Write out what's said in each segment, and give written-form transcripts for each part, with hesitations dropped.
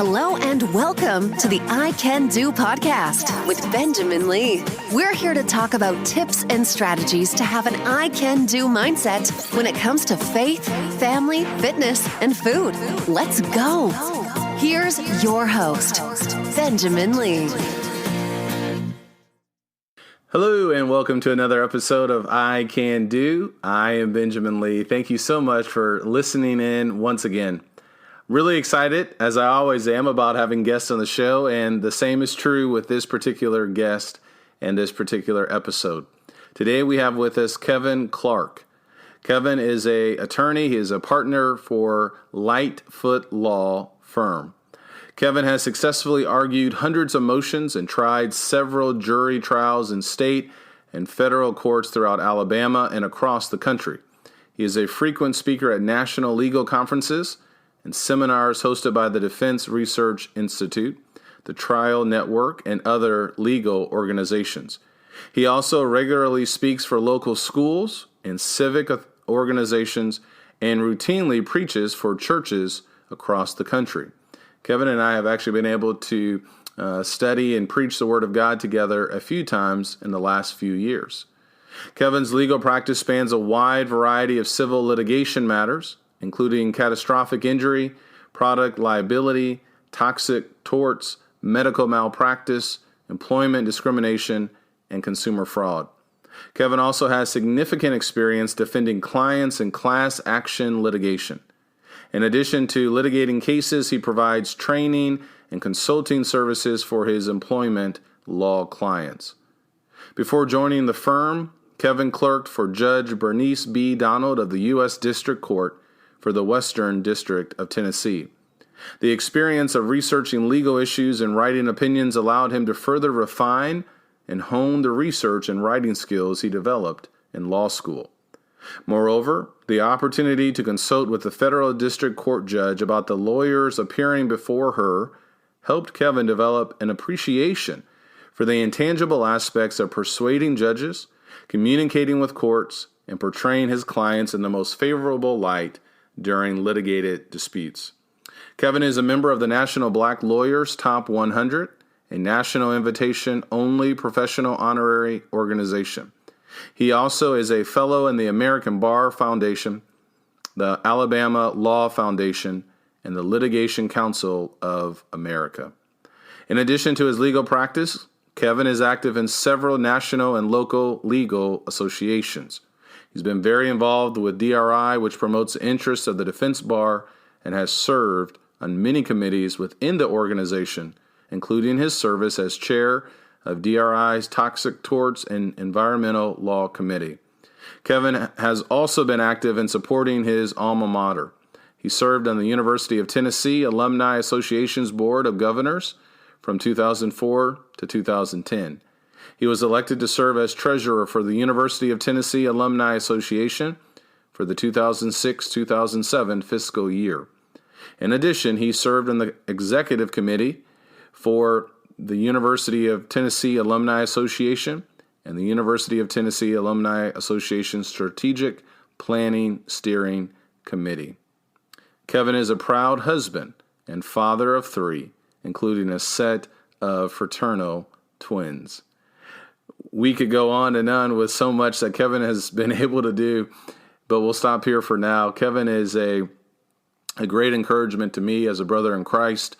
Hello and welcome to the I Can Do podcast with Benjamin Lee. We're here to talk about tips and strategies to have an I Can Do mindset when it comes to faith, family, fitness, and food. Let's go. Here's your host, Benjamin Lee. Hello and welcome to another episode of I Can Do. I am Benjamin Lee. Thank you so much for listening in once again. Really excited, as I always am, about having guests on the show, and the same is true with this particular guest and this particular episode. Today we have with us Kevin Clark. Kevin is an attorney. He is a partner for Lightfoot Law Firm. Kevin has successfully argued hundreds of motions and tried several jury trials in state and federal courts throughout Alabama and across the country. He is a frequent speaker at national legal conferences and seminars hosted by the Defense Research Institute, the Trial Network, and other legal organizations. He also regularly speaks for local schools and civic organizations and routinely preaches for churches across the country. Kevin and I have actually been able to study and preach the Word of God together a few times in the last few years. Kevin's legal practice spans a wide variety of civil litigation matters, including catastrophic injury, product liability, toxic torts, medical malpractice, employment discrimination, and consumer fraud. Kevin also has significant experience defending clients in class action litigation. In addition to litigating cases, he provides training and consulting services for his employment law clients. Before joining the firm, Kevin clerked for Judge Bernice B. Donald of the U.S. District Court for the Western District of Tennessee. The experience of researching legal issues and writing opinions allowed him to further refine and hone the research and writing skills he developed in law school. Moreover, the opportunity to consult with the federal district court judge about the lawyers appearing before her helped Kevin develop an appreciation for the intangible aspects of persuading judges, communicating with courts, and portraying his clients in the most favorable light during litigated disputes. Kevin is a member of the National Black Lawyers Top 100, a national invitation-only professional honorary organization. He also is a fellow in the American Bar Foundation, the Alabama Law Foundation, and the Litigation Council of America. In addition to his legal practice, Kevin is active in several national and local legal associations. He's been very involved with DRI, which promotes the interests of the defense bar, and has served on many committees within the organization, including his service as chair of DRI's Toxic Torts and Environmental Law Committee. Kevin has also been active in supporting his alma mater. He served on the University of Tennessee Alumni Association's Board of Governors from 2004 to 2010. He was elected to serve as treasurer for the University of Tennessee Alumni Association for the 2006-2007 fiscal year. In addition, he served on the executive committee for the University of Tennessee Alumni Association and the University of Tennessee Alumni Association Strategic Planning Steering Committee. Kevin is a proud husband and father of 3, including a set of fraternal twins. We could go on and on with so much that Kevin has been able to do, but we'll stop here for now. Kevin is a great encouragement to me as a brother in Christ,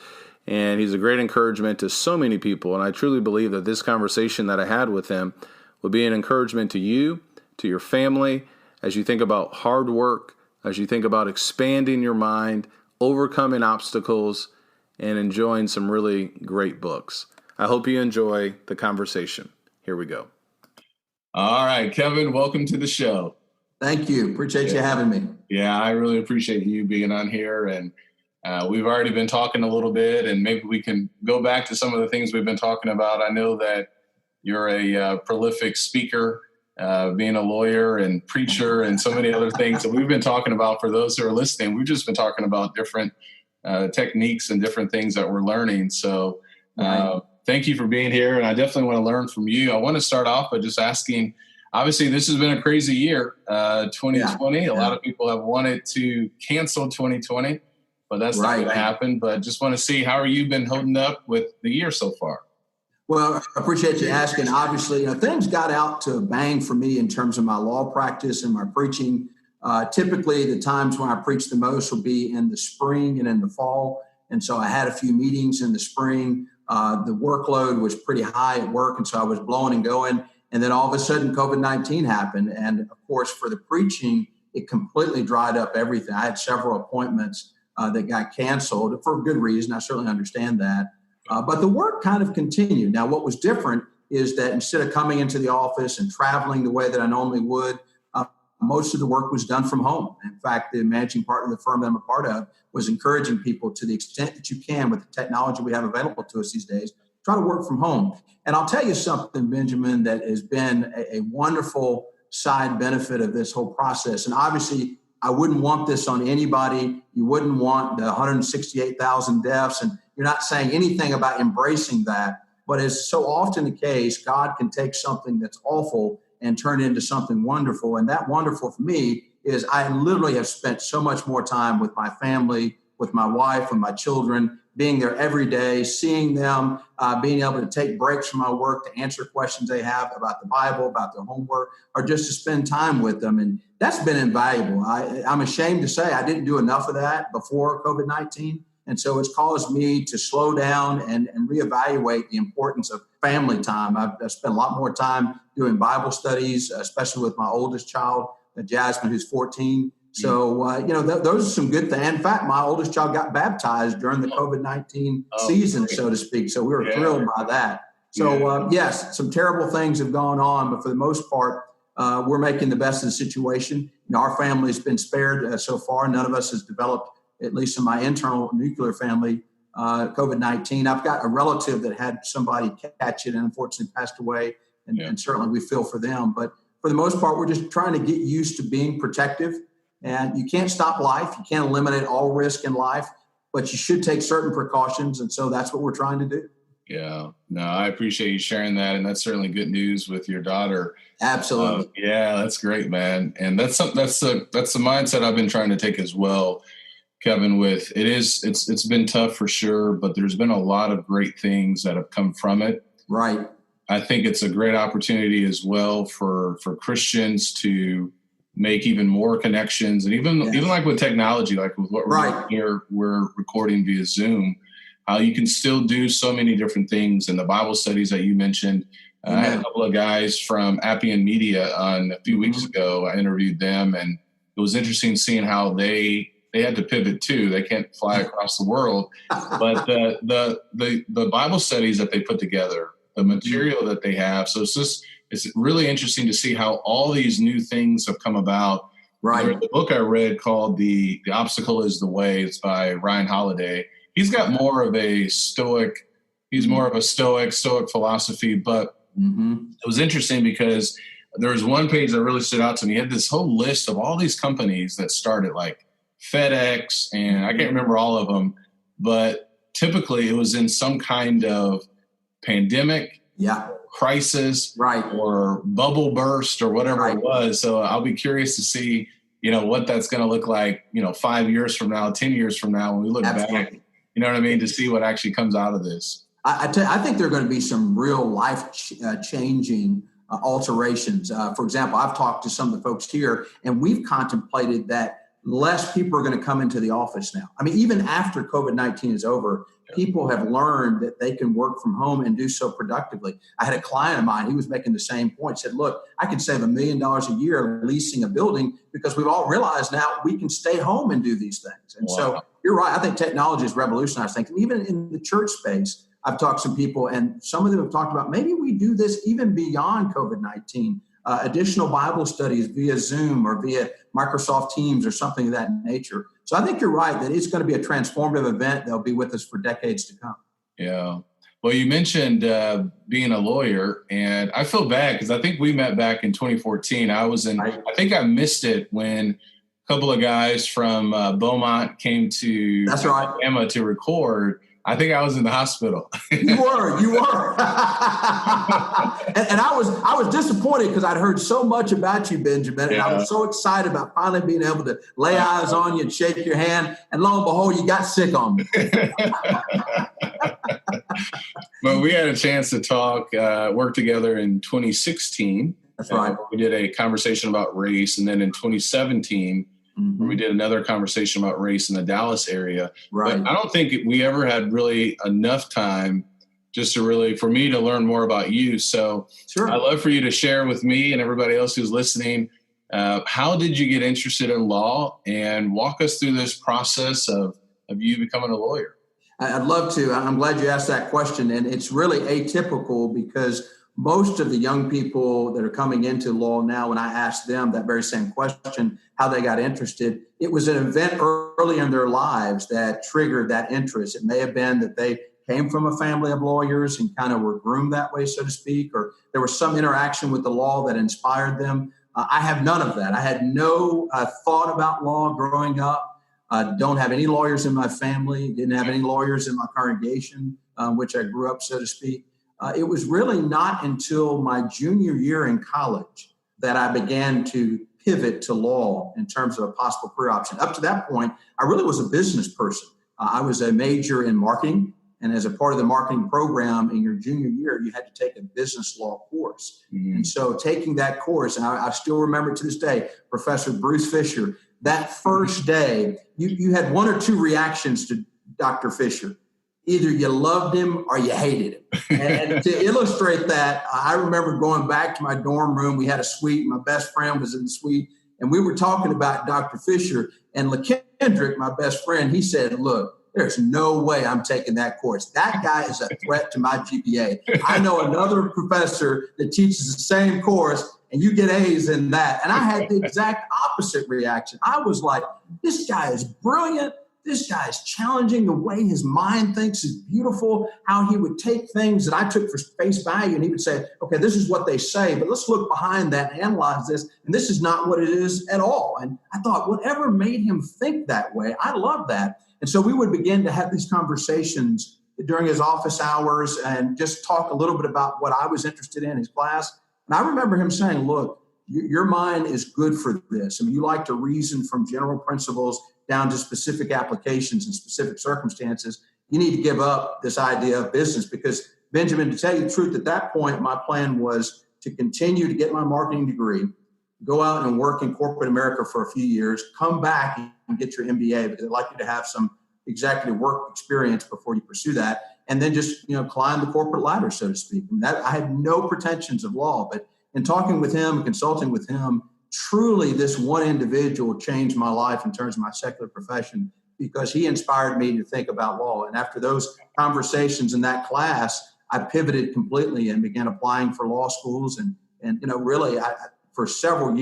and he's a great encouragement to so many people. And I truly believe that this conversation that I had with him will be an encouragement to you, to your family, as you think about hard work, as you think about expanding your mind, overcoming obstacles, and enjoying some really great books. I hope you enjoy the conversation. Here we go. All right, Kevin, welcome to the show. Thank you. Appreciate you having me. Yeah, I really appreciate you being on here. And we've already been talking a little bit, and maybe we can go back to some of the things we've been talking about. I know that you're a prolific speaker, being a lawyer and preacher and so many other things that we've been talking about. For those who are listening, we've just been talking about different techniques and different things that we're learning. So thank you for being here, and I definitely want to learn from you. I want to start off by just asking, obviously this has been a crazy year, 2020. A lot of people have wanted to cancel 2020. but that's not going to happen. But just want to see, how are you been holding up with the year so far? Well, I appreciate you asking. Obviously, things got out to a bang for me in terms of my law practice and my preaching. Typically, the times when I preach the most will be in the spring and in the fall. And so I had a few meetings in the spring. The workload was pretty high at work, and so I was blowing and going. And then all of a sudden, COVID-19 happened. And of course, for the preaching, it completely dried up everything. I had several appointments that got canceled for good reason. I certainly understand that. But the work kind of continued. Now, what was different is that instead of coming into the office and traveling the way that I normally would, most of the work was done from home. In fact, the managing partner of the firm that I'm a part of was encouraging people, to the extent that you can with the technology we have available to us these days, try to work from home. And I'll tell you something, Benjamin, that has been a wonderful side benefit of this whole process. And obviously, I wouldn't want this on anybody. You wouldn't want the 168,000 deaths. And you're not saying anything about embracing that. But as so often the case, God can take something that's awful and turn it into something wonderful. And that wonderful for me is I literally have spent so much more time with my family, with my wife, with my children, being there every day, seeing them, being able to take breaks from my work to answer questions they have about the Bible, about their homework, or just to spend time with them. And that's been invaluable. I'm ashamed to say I didn't do enough of that before COVID-19. And so it's caused me to slow down and reevaluate the importance of family time. I've spent a lot more time doing Bible studies, especially with my oldest child, Jasmine, who's 14. So, those are some good things. In fact, my oldest child got baptized during the COVID-19 season, so to speak. So we were thrilled by that. So, yes, some terrible things have gone on, but for the most part, we're making the best of the situation. Our family has been spared so far. None of us has developed, at least in my internal nuclear family, COVID-19. I've got a relative that had somebody catch it and unfortunately passed away, and certainly we feel for them. But for the most part, we're just trying to get used to being protective. And you can't stop life. You can't eliminate all risk in life, but you should take certain precautions. And so that's what we're trying to do. Yeah, no, I appreciate you sharing that. And that's certainly good news with your daughter. Absolutely. That's great, man. And that's the mindset I've been trying to take as well, Kevin. It's been tough for sure, but there's been a lot of great things that have come from it. Right. I think it's a great opportunity as well for Christians to make even more connections, and even like with technology, like with what we're recording via Zoom, how you can still do so many different things. And the Bible studies that you mentioned, I had a couple of guys from Appian Media on a few weeks ago. I interviewed them, and it was interesting seeing how they had to pivot too. They can't fly across the world, but the Bible studies that they put together, the material that they have. So it's really interesting to see how all these new things have come about. Right. The book I read called The Obstacle is the Way. It's by Ryan Holiday. He's got more of a stoic philosophy, but it was interesting because there was one page that really stood out to me. He had this whole list of all these companies that started, like FedEx, and I can't remember all of them, but typically it was in some kind of pandemic, crisis, or bubble burst, or whatever it was. So I'll be curious to see, what that's going to look like, 5 years from now, 10 years from now, when we look back, you know what I mean, to see what actually comes out of this. I think there are going to be some real life changing alterations. For example, I've talked to some of the folks here, and we've contemplated that less people are going to come into the office now. I mean, even after COVID-19 is over, people have learned that they can work from home and do so productively. I had a client of mine, he was making the same point, said, look, I can save $1 million a year leasing a building because we've all realized now we can stay home and do these things. And so you're right. I think technology has revolutionized things. And even in the church space, I've talked to some people, and some of them have talked about maybe we do this even beyond COVID-19. Additional Bible studies via Zoom or via Microsoft Teams or something of that nature. So I think you're right that it's going to be a transformative event that'll be with us for decades to come. Yeah. Well, you mentioned being a lawyer, and I feel bad because I think we met back in 2014. I think I missed it when a couple of guys from Beaumont came to Alabama to record. I think I was in the hospital. You were. and I was disappointed because I'd heard so much about you, Benjamin, and I was so excited about finally being able to lay eyes on you and shake your hand. And lo and behold, you got sick on me. But we had a chance to talk, work together in 2016. That's right. We did a conversation about race. And then in 2017, we did another conversation about race in the Dallas area. Right. But I don't think we ever had really enough time just to really, for me to learn more about you. So I'd love for you to share with me and everybody else who's listening, how did you get interested in law, and walk us through this process of you becoming a lawyer? I'd love to. I'm glad you asked that question. And it's really atypical because most of the young people that are coming into law now, when I ask them that very same question, how they got interested, it was an event early in their lives that triggered that interest. It may have been that they came from a family of lawyers and kind of were groomed that way, so to speak, or there was some interaction with the law that inspired them. I have none of that. I had no thought about law growing up. Don't have any lawyers in my family, didn't have any lawyers in my congregation, which I grew up, so to speak. It was really not until my junior year in college that I began to pivot to law in terms of a possible career option. Up to that point, I really was a business person. I was a major in marketing, and as a part of the marketing program in your junior year, you had to take a business law course. And so taking that course, and I still remember to this day, Professor Bruce Fisher, that first day, you had one or two reactions to Dr. Fisher. Either you loved him or you hated him. And to illustrate that, I remember going back to my dorm room. We had a suite. My best friend was in the suite. And we were talking about Dr. Fisher. And LaKendrick, my best friend, he said, look, there's no way I'm taking that course. That guy is a threat to my GPA. I know another professor that teaches the same course, and you get A's in that. And I had the exact opposite reaction. I was like, this guy is brilliant. This guy is challenging. The way his mind thinks is beautiful, how he would take things that I took for face value and he would say, okay, this is what they say, but let's look behind that and analyze this. And this is not what it is at all. And I thought, whatever made him think that way, I love that. And so we would begin to have these conversations during his office hours and just talk a little bit about what I was interested in his class. And I remember him saying, look, your mind is good for this. I mean, you like to reason from general principles down to specific applications and specific circumstances. You need to give up this idea of business because, Benjamin, to tell you the truth, at that point, my plan was to continue to get my marketing degree, go out and work in corporate America for a few years, come back and get your MBA because I'd like you to have some executive work experience before you pursue that, and then just climb the corporate ladder, so to speak. And that I had no pretensions of law, but in talking with him and consulting with him, truly this one individual changed my life in terms of my secular profession because he inspired me to think about law. And after those conversations in that class, I pivoted completely and began applying for law schools. And really, for several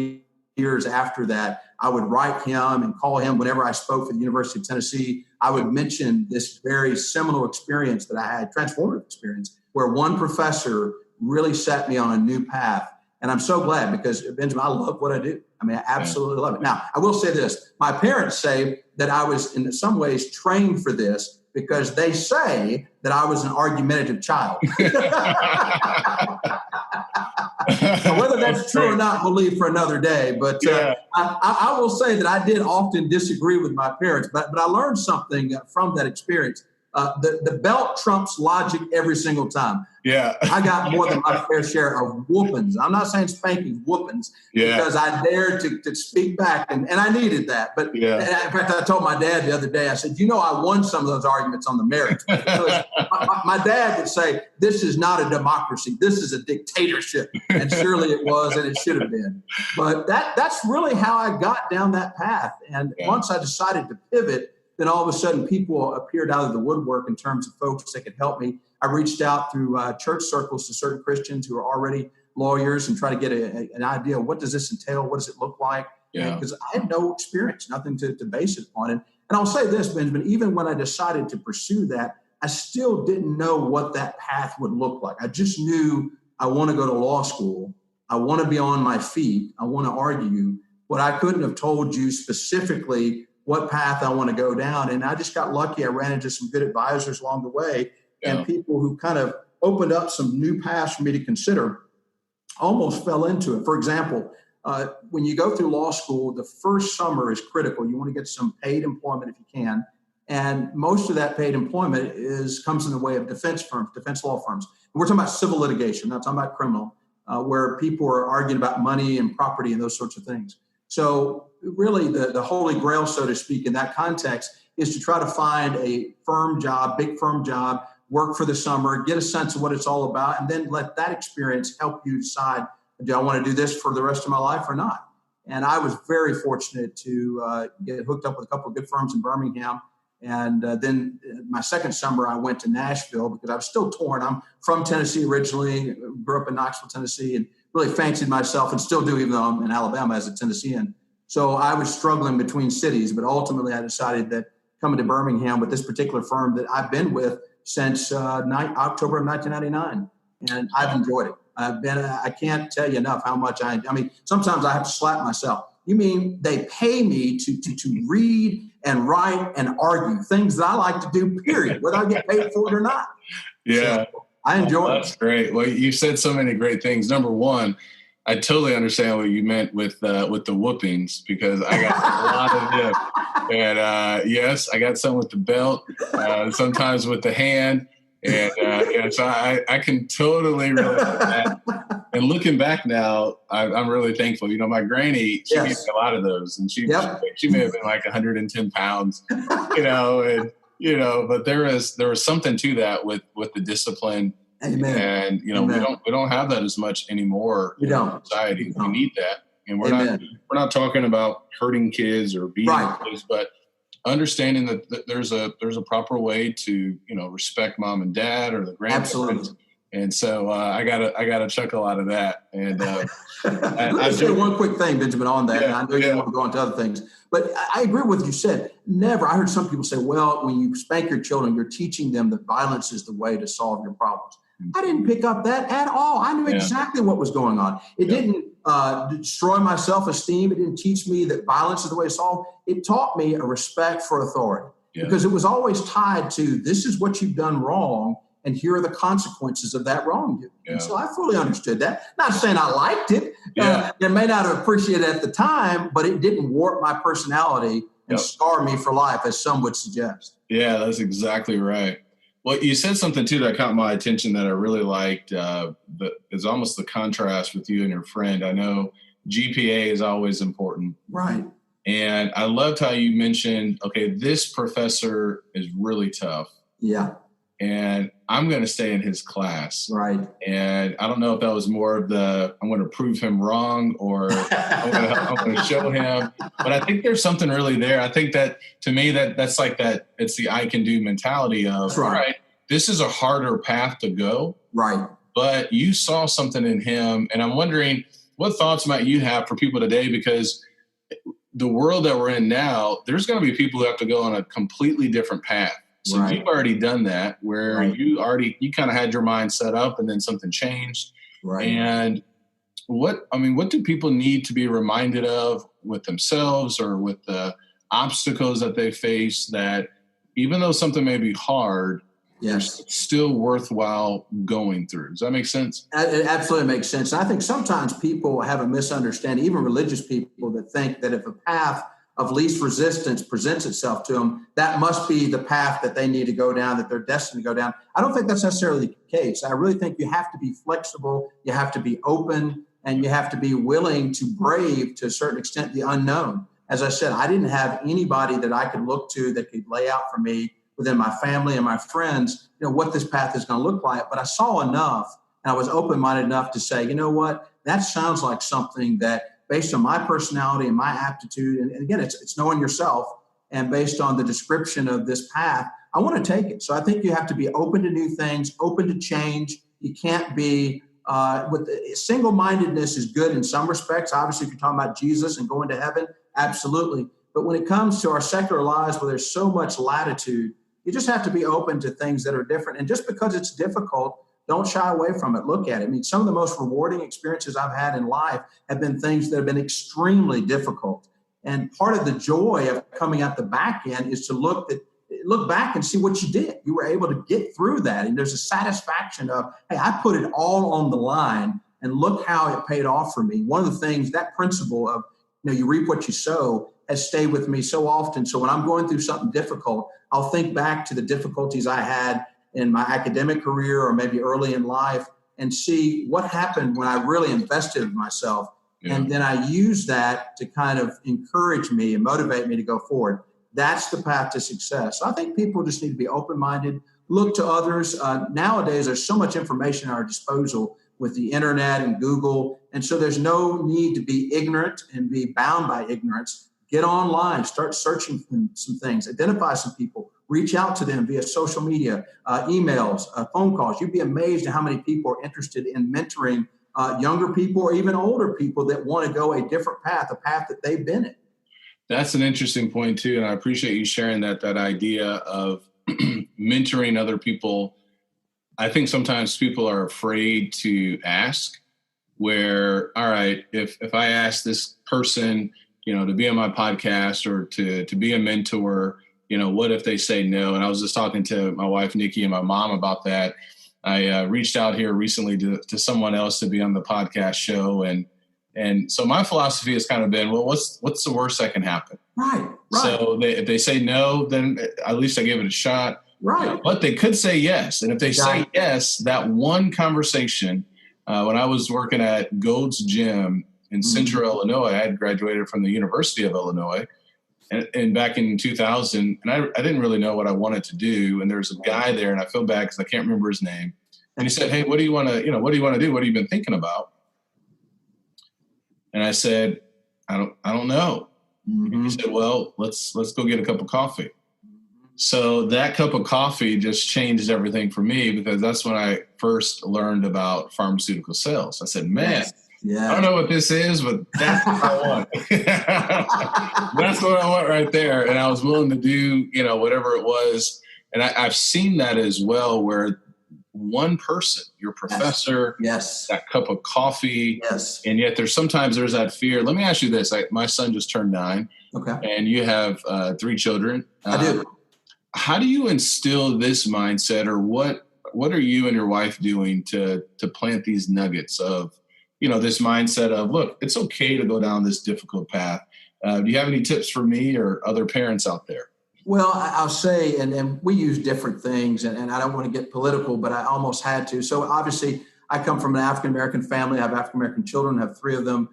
years after that, I would write him and call him whenever I spoke for the University of Tennessee. I would mention this very seminal experience that I had, transformative experience, where one professor really set me on a new path. And I'm so glad because, Benjamin, I love what I do. I mean, I absolutely love it. Now, I will say this. My parents say that I was in some ways trained for this because they say that I was an argumentative child. So whether that's true or not, we'll leave for another day. But I will say that I did often disagree with my parents, but I learned something from that experience. The belt trumps logic every single time. Yeah. I got more than my fair share of whoopings. I'm not saying spankings, whoopings, because I dared to speak back, and I needed that. But in fact, I told my dad the other day, I said, I won some of those arguments on the merits. My dad would say, this is not a democracy. This is a dictatorship. And surely it was, and it should have been. But that's really how I got down that path. And once I decided to pivot, then all of a sudden people appeared out of the woodwork in terms of folks that could help me. I reached out through church circles to certain Christians who are already lawyers and try to get an idea of what does this entail? What does it look like? Because I had no experience, nothing to base it on. And I'll say this, Benjamin, even when I decided to pursue that, I still didn't know what that path would look like. I just knew I want to go to law school. I want to be on my feet. I want to argue. What I couldn't have told you specifically what path I want to go down. And I just got lucky. I ran into some good advisors along the way and people who kind of opened up some new paths for me to consider. Almost fell into it. For example, when you go through law school, the first summer is critical. You want to get some paid employment if you can. And most of that paid employment comes in the way of defense law firms. We're talking about civil litigation, not talking about criminal, where people are arguing about money and property and those sorts of things. So really the holy grail, so to speak, in that context is to try to find a firm job, big firm job, work for the summer, get a sense of what it's all about, and then let that experience help you decide, do I want to do this for the rest of my life or not? And I was very fortunate to get hooked up with a couple of good firms in Birmingham. And then my second summer, I went to Nashville because I was still torn. I'm from Tennessee originally, grew up in Knoxville, Tennessee, and really fancied myself, and still do, even though I'm in Alabama, as a Tennessean. So I was struggling between cities, but ultimately I decided that coming to Birmingham with this particular firm that I've been with since October of 1999, and I've enjoyed it. I can't tell you enough how much I mean, sometimes I have to slap myself. You mean they pay me to read and write and argue, things that I like to do, period, whether I get paid for it or not. Yeah. So I enjoy it. That's great. Well, you said so many great things. Number one, I totally understand what you meant with the whoopings, because I got a lot of them. And yes, I got some with the belt, sometimes with the hand. And so I can totally relate to that. And looking back now, I'm really thankful. My granny, she gave me a lot of those, and she may have been like 110 pounds, and but there was something to that with the discipline. Amen. And we don't have that as much anymore in society. We need that, and we're not talking about hurting kids or beating kids, but understanding that there's a proper way to respect mom and dad or the grandparents. Absolutely. And so I got a chuckle out of that. And let me say one quick thing, Benjamin, on that. And I know you want to go into other things, but I agree with what you said. Never. I heard some people say, well, when you spank your children, you're teaching them that violence is the way to solve your problems. I didn't pick up that at all. I knew exactly what was going on. It didn't destroy my self-esteem. It didn't teach me that violence is the way to solve. It taught me a respect for authority, because it was always tied to, this is what you've done wrong, and here are the consequences of that wrong. And so I fully understood that. Not saying I liked it. I may not have appreciated it at the time, but it didn't warp my personality and scar me for life, as some would suggest. Yeah, that's exactly right. Well, you said something, too, that caught my attention that I really liked. Is almost the contrast with you and your friend. I know GPA is always important. Right. And I loved how you mentioned, okay, this professor is really tough. Yeah. And I'm going to stay in his class. Right. And I don't know if that was more of I'm going to prove him wrong, or I'm going to show him. But I think there's something really there. I think that, to me, that's like that. It's the I can do mentality of, all right, this is a harder path to go. Right. But you saw something in him. And I'm wondering, what thoughts might you have for people today? Because the world that we're in now, there's going to be people who have to go on a completely different path. So you've already done that, where you kind of had your mind set up, and then something changed. Right. And what do people need to be reminded of with themselves or with the obstacles that they face, that even though something may be hard, it's still worthwhile going through? Does that make sense? It absolutely makes sense. And I think sometimes people have a misunderstanding, even religious people, that think that if a path of least resistance presents itself to them, that must be the path that they need to go down, that they're destined to go down. I don't think that's necessarily the case. I really think you have to be flexible, you have to be open, and you have to be willing to brave, to a certain extent, the unknown. As I said, I didn't have anybody that I could look to that could lay out for me within my family and my friends, what this path is going to look like. But I saw enough, and I was open-minded enough to say, you know what, that sounds like something that, based on my personality and my aptitude, and again, it's knowing yourself, and based on the description of this path, I want to take it. So I think you have to be open to new things, open to change. You can't be single-mindedness is good in some respects. Obviously, if you're talking about Jesus and going to heaven, absolutely. But when it comes to our secular lives, where there's so much latitude, you just have to be open to things that are different. And just because it's difficult, don't shy away from it. Look at it. I mean, some of the most rewarding experiences I've had in life have been things that have been extremely difficult. And part of the joy of coming out the back end is to look back and see what you did. You were able to get through that. And there's a satisfaction of, hey, I put it all on the line and look how it paid off for me. One of the things, that principle of, you reap what you sow, has stayed with me so often. So when I'm going through something difficult, I'll think back to the difficulties I had in my academic career or maybe early in life and see what happened when I really invested in myself. Yeah. And then I use that to kind of encourage me and motivate me to go forward. That's the path to success. I think people just need to be open-minded, look to others. Nowadays, there's so much information at our disposal with the internet and Google. And so there's no need to be ignorant and be bound by ignorance. Get online, start searching some things, identify some people, reach out to them via social media, emails, phone calls. You'd be amazed at how many people are interested in mentoring younger people or even older people that want to go a different path, a path that they've been in. That's an interesting point too. And I appreciate you sharing that idea of mentoring other people. I think sometimes people are afraid to ask where, all right, if I ask this person, to be on my podcast or to be a mentor, what if they say no? And I was just talking to my wife, Nikki, and my mom about that. I reached out here recently to someone else to be on the podcast show. And so my philosophy has kind of been, well, what's the worst that can happen? Right. So if they say no, then at least I give it a shot. Right. But they could say yes. And if they say yes, that one conversation, when I was working at Gold's Gym in Central Illinois, I had graduated from the University of Illinois and back in 2000, and I didn't really know what I wanted to do. And there's a guy there, and I feel bad because I can't remember his name. And he said, hey, what do you want to do? What have you been thinking about? And I said, I don't know. Mm-hmm. He said, well, let's go get a cup of coffee. So that cup of coffee just changed everything for me because that's when I first learned about pharmaceutical sales. I said, man, I don't know what this is, but that's what I want. That's what I want right there. And I was willing to do, whatever it was. And I've seen that as well, where one person, your professor, that cup of coffee, and yet there's that fear. Let me ask you this. My son just turned 9. Okay. And you have 3 children. I do. How do you instill this mindset, or what are you and your wife doing to plant these nuggets of, this mindset of, look, it's okay to go down this difficult path? Do you have any tips for me or other parents out there? Well, I'll say, and we use different things, and I don't want to get political, but I almost had to. So obviously, I come from an African-American family. I have African-American children. I have 3 of them.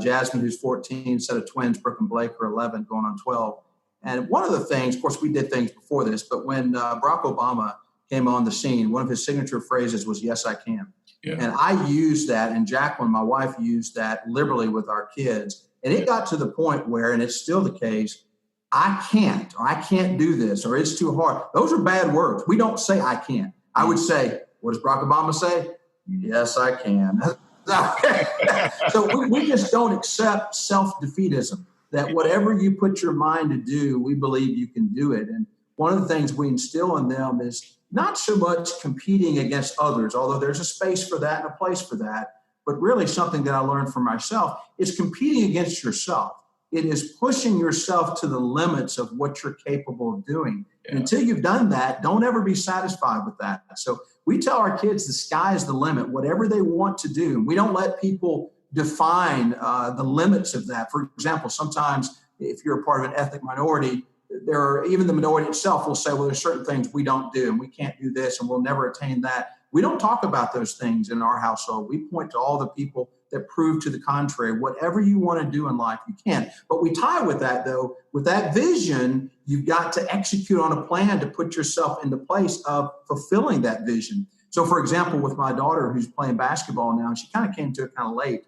Jasmine, who's 14, set of twins, Brooke and Blake, are 11, going on 12. And one of the things, of course, we did things before this, but when Barack Obama came on the scene, one of his signature phrases was, yes, I can. Yeah. And I used that, and Jacqueline, my wife, used that liberally with our kids. And it got to the point where, and it's still the case, I can't, or I can't do this, or it's too hard. Those are bad words. We don't say I can't. I would say, what does Barack Obama say? Yes, I can. So we just don't accept self-defeatism, that whatever you put your mind to do, we believe you can do it. And one of the things we instill in them is not so much competing against others, although there's a space for that and a place for that, but really something that I learned for myself is competing against yourself. It is pushing yourself to the limits of what you're capable of doing. Yeah. And until you've done that, don't ever be satisfied with that. So we tell our kids the sky is the limit, whatever they want to do. We don't let people define the limits of that. For example, sometimes if you're a part of an ethnic minority, even the minority itself will say, well, there's certain things we don't do, and we can't do this, and we'll never attain that. We don't talk about those things in our household. We point to all the people that prove to the contrary. Whatever you want to do in life, you can. But we tie with that, though, with that vision, you've got to execute on a plan to put yourself in the place of fulfilling that vision. So, for example, with my daughter who's playing basketball now, she kind of came to it kind of late.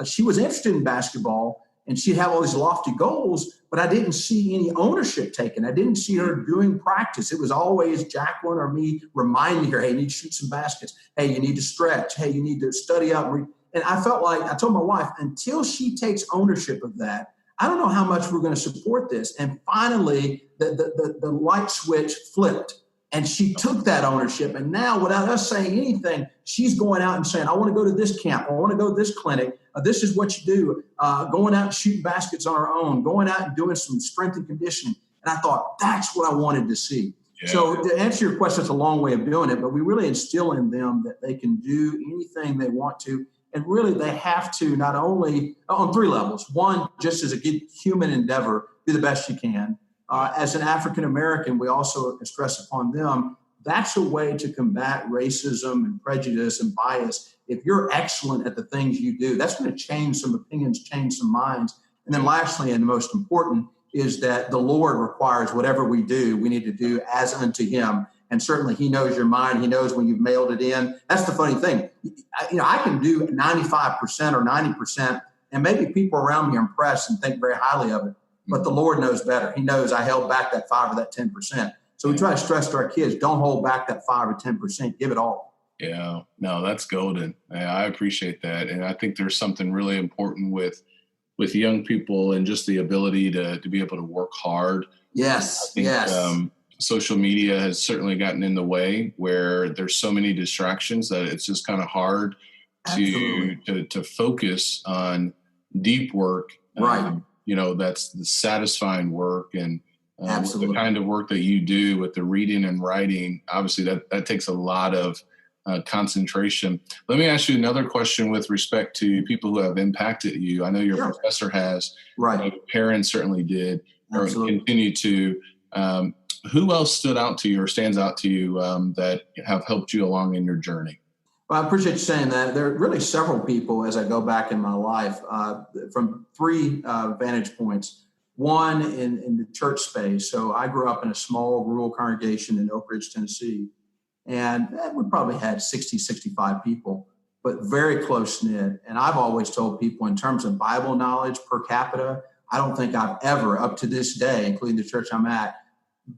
She was interested in basketball, and she'd have all these lofty goals, but I didn't see any ownership taken. I didn't see her doing practice. It was always Jacqueline or me reminding her, hey, you need to shoot some baskets. Hey, you need to stretch. Hey, you need to study up. And I felt like, I told my wife, until she takes ownership of that, I don't know how much we're going to support this. And finally, the light switch flipped. And she took that ownership. And now, without us saying anything, she's going out and saying, I want to go to this camp. I want to go to this clinic. This is what you do. Going out and shooting baskets on our own, going out and doing some strength and conditioning. And I thought, that's what I wanted to see. Yeah. So to answer your question, it's a long way of doing it, but we really instill in them that they can do anything they want to. And really, they have to not only on 3 levels. One, just as a good human endeavor, do the best you can. As an African-American, we also stress upon them, that's a way to combat racism and prejudice and bias. If you're excellent at the things you do, that's going to change some opinions, change some minds. And then lastly, and the most important, is that the Lord requires whatever we do, we need to do as unto him. And certainly he knows your mind. He knows when you've mailed it in. That's the funny thing. I can do 95% or 90%, and maybe people around me are impressed and think very highly of it. But the Lord knows better. He knows I held back that 5 or that 10%. So we try to stress to our kids, don't hold back that 5 or 10%. Give it all. Yeah, no, that's golden. I appreciate that. And I think there's something really important with young people and just the ability to be able to work hard. Yes, I think, social media has certainly gotten in the way where there's so many distractions that it's just kind of hard to focus on deep work. Right. That's the satisfying work and the kind of work that you do with the reading and writing. Obviously, that takes a lot of concentration. Let me ask you another question with respect to people who have impacted you. I know your professor has. Right. Parents certainly did or continue to. Who else stood out to you or stands out to you that have helped you along in your journey? Well, I appreciate you saying that. There are really several people as I go back in my life from 3 vantage points. One in the church space. So I grew up in a small rural congregation in Oak Ridge, Tennessee. And we probably had 60, 65 people, but very close-knit. And I've always told people in terms of Bible knowledge per capita, I don't think I've ever, up to this day, including the church I'm at,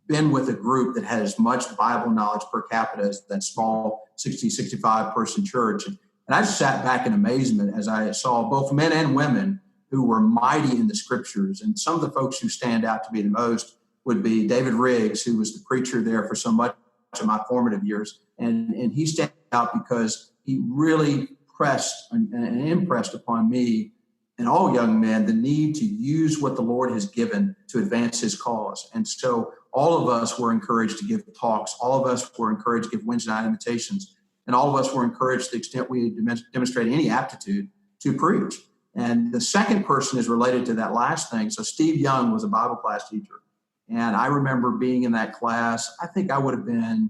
been with a group that had as much Bible knowledge per capita as that small 60, 65 person church. And I just sat back in amazement as I saw both men and women who were mighty in the scriptures. And some of the folks who stand out to me the most would be David Riggs, who was the preacher there for so much of my formative years. And he stands out because he really pressed and impressed upon me and all young men the need to use what the Lord has given to advance his cause. And so all of us were encouraged to give talks. All of us were encouraged to give Wednesday night invitations. And all of us were encouraged to the extent we demonstrate any aptitude to preach. And the second person is related to that last thing. So Steve Young was a Bible class teacher. And I remember being in that class. I think I would have been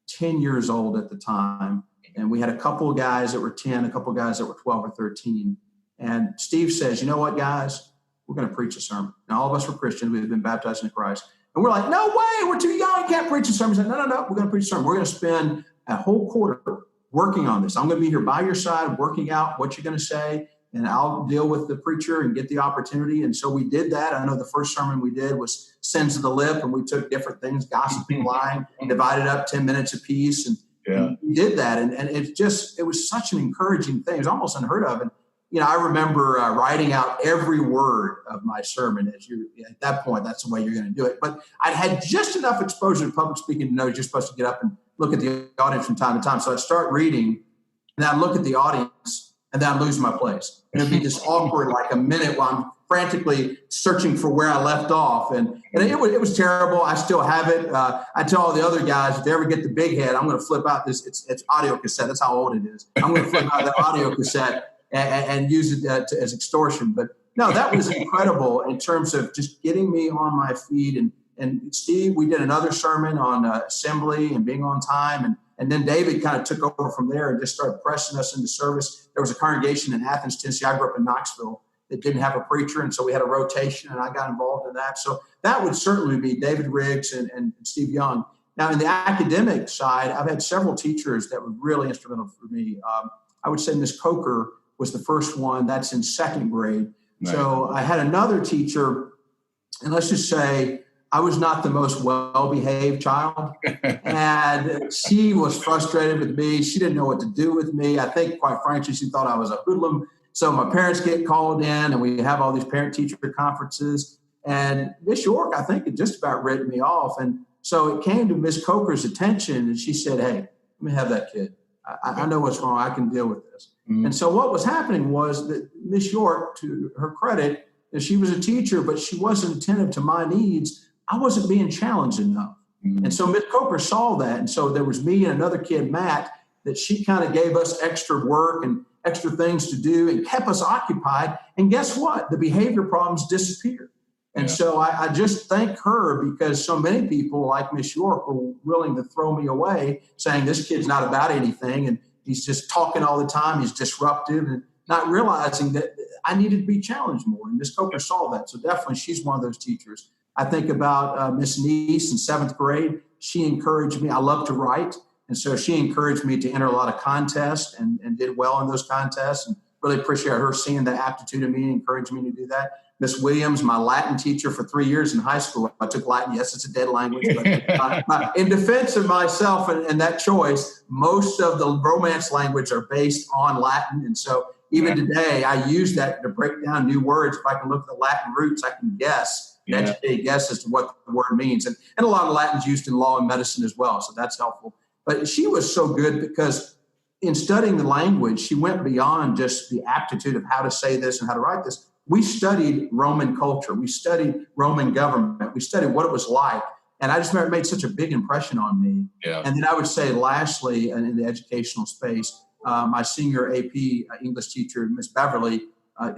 10 years old at the time. And we had a couple of guys that were 10, a couple of guys that were 12 or 13. And Steve says, you know what, guys, we're going to preach a sermon. Now, all of us were Christians. We had been baptized into Christ. And we're like, no way, we're too young. You can't preach a sermon. He said, no, we're going to preach a sermon. We're going to spend a whole quarter working on this. I'm going to be here by your side, working out what you're going to say. And I'll deal with the preacher and get the opportunity. And so we did that. I know the first sermon we did was sins of the lip. And we took different things, gossiping, lying, and divided up 10 minutes apiece. And we did that. And it was such an encouraging thing. It was almost unheard of. And, I remember writing out every word of my sermon at that point, that's the way you're going to do it. But I'd had just enough exposure to public speaking to know you're supposed to get up and look at the audience from time to time. So I'd start reading and I'd look at the audience and then I'd lose my place. And it'd be this awkward, like a minute while I'm frantically searching for where I left off. And it was terrible. I still have it. I tell all the other guys, if they ever get the big head, I'm going to flip out this, it's audio cassette. That's how old it is. I'm going to flip out the audio cassette and use it as extortion. But no, that was incredible in terms of just getting me on my feet. And Steve, we did another sermon on assembly and being on time. And then David kind of took over from there and just started pressing us into service. There was a congregation in Athens, Tennessee. I grew up in Knoxville that didn't have a preacher. And so we had a rotation and I got involved in that. So that would certainly be David Riggs and Steve Young. Now, in the academic side, I've had several teachers that were really instrumental for me. I would say Miss Coker was the first one. That's in second grade. Right. So I had another teacher, and let's just say I was not the most well-behaved child. And she was frustrated with me. She didn't know what to do with me. I think, quite frankly, she thought I was a hoodlum. So my parents get called in, and we have all these parent-teacher conferences. And Miss York, I think, had just about written me off. And so it came to Miss Coker's attention, and she said, hey, let me have that kid. I know what's wrong. I can deal with this. Mm-hmm. And so what was happening was that Miss York, to her credit, that she was a teacher, but she wasn't attentive to my needs. I wasn't being challenged enough. Mm-hmm. And so Miss Coker saw that. And so there was me and another kid, Matt, that she kind of gave us extra work and extra things to do and kept us occupied. And guess what? The behavior problems disappeared. And so I just thank her, because so many people like Miss York were willing to throw me away, saying this kid's not about anything and he's just talking all the time. He's disruptive, and not realizing that I needed to be challenged more. And Miss Coker saw that. So definitely she's one of those teachers. I think about Miss Neese in 7th grade. She encouraged me. I love to write. And so she encouraged me to enter a lot of contests and did well in those contests, and really appreciate her seeing the aptitude in me and encouraging me to do that. Miss Williams, my Latin teacher for 3 years in high school. I took Latin. Yes, it's a dead language. But in defense of myself and that choice, most of the Romance language are based on Latin. And so even today, I use that to break down new words. If I can look at the Latin roots, I can guess, educate guess as to what the word means. And a lot of Latin's used in law and medicine as well. So that's helpful. But she was so good because in studying the language, she went beyond just the aptitude of how to say this and how to write this. We studied Roman culture. We studied Roman government. We studied what it was like. And I just remember it made such a big impression on me. Yeah. And then I would say, lastly, in the educational space, my senior AP English teacher, Miss Beverly,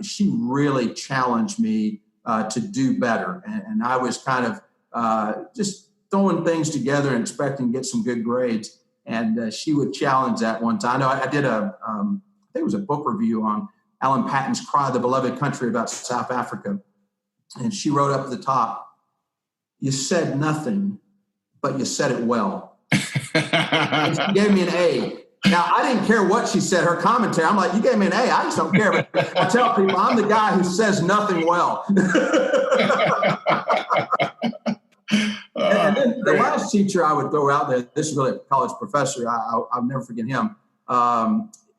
she really challenged me to do better. And I was kind of just throwing things together and expecting to get some good grades. And she would challenge that one time. I know I did I think it was a book review on Alan Patton's Cry, the Beloved Country, about South Africa. And she wrote up at the top, you said nothing, but you said it well. And she gave me an A. Now, I didn't care what she said, her commentary. I'm like, you gave me an A. I just don't care. But I tell people I'm the guy who says nothing well. And then the last teacher I would throw out there, this is really a college professor. I'll never forget him.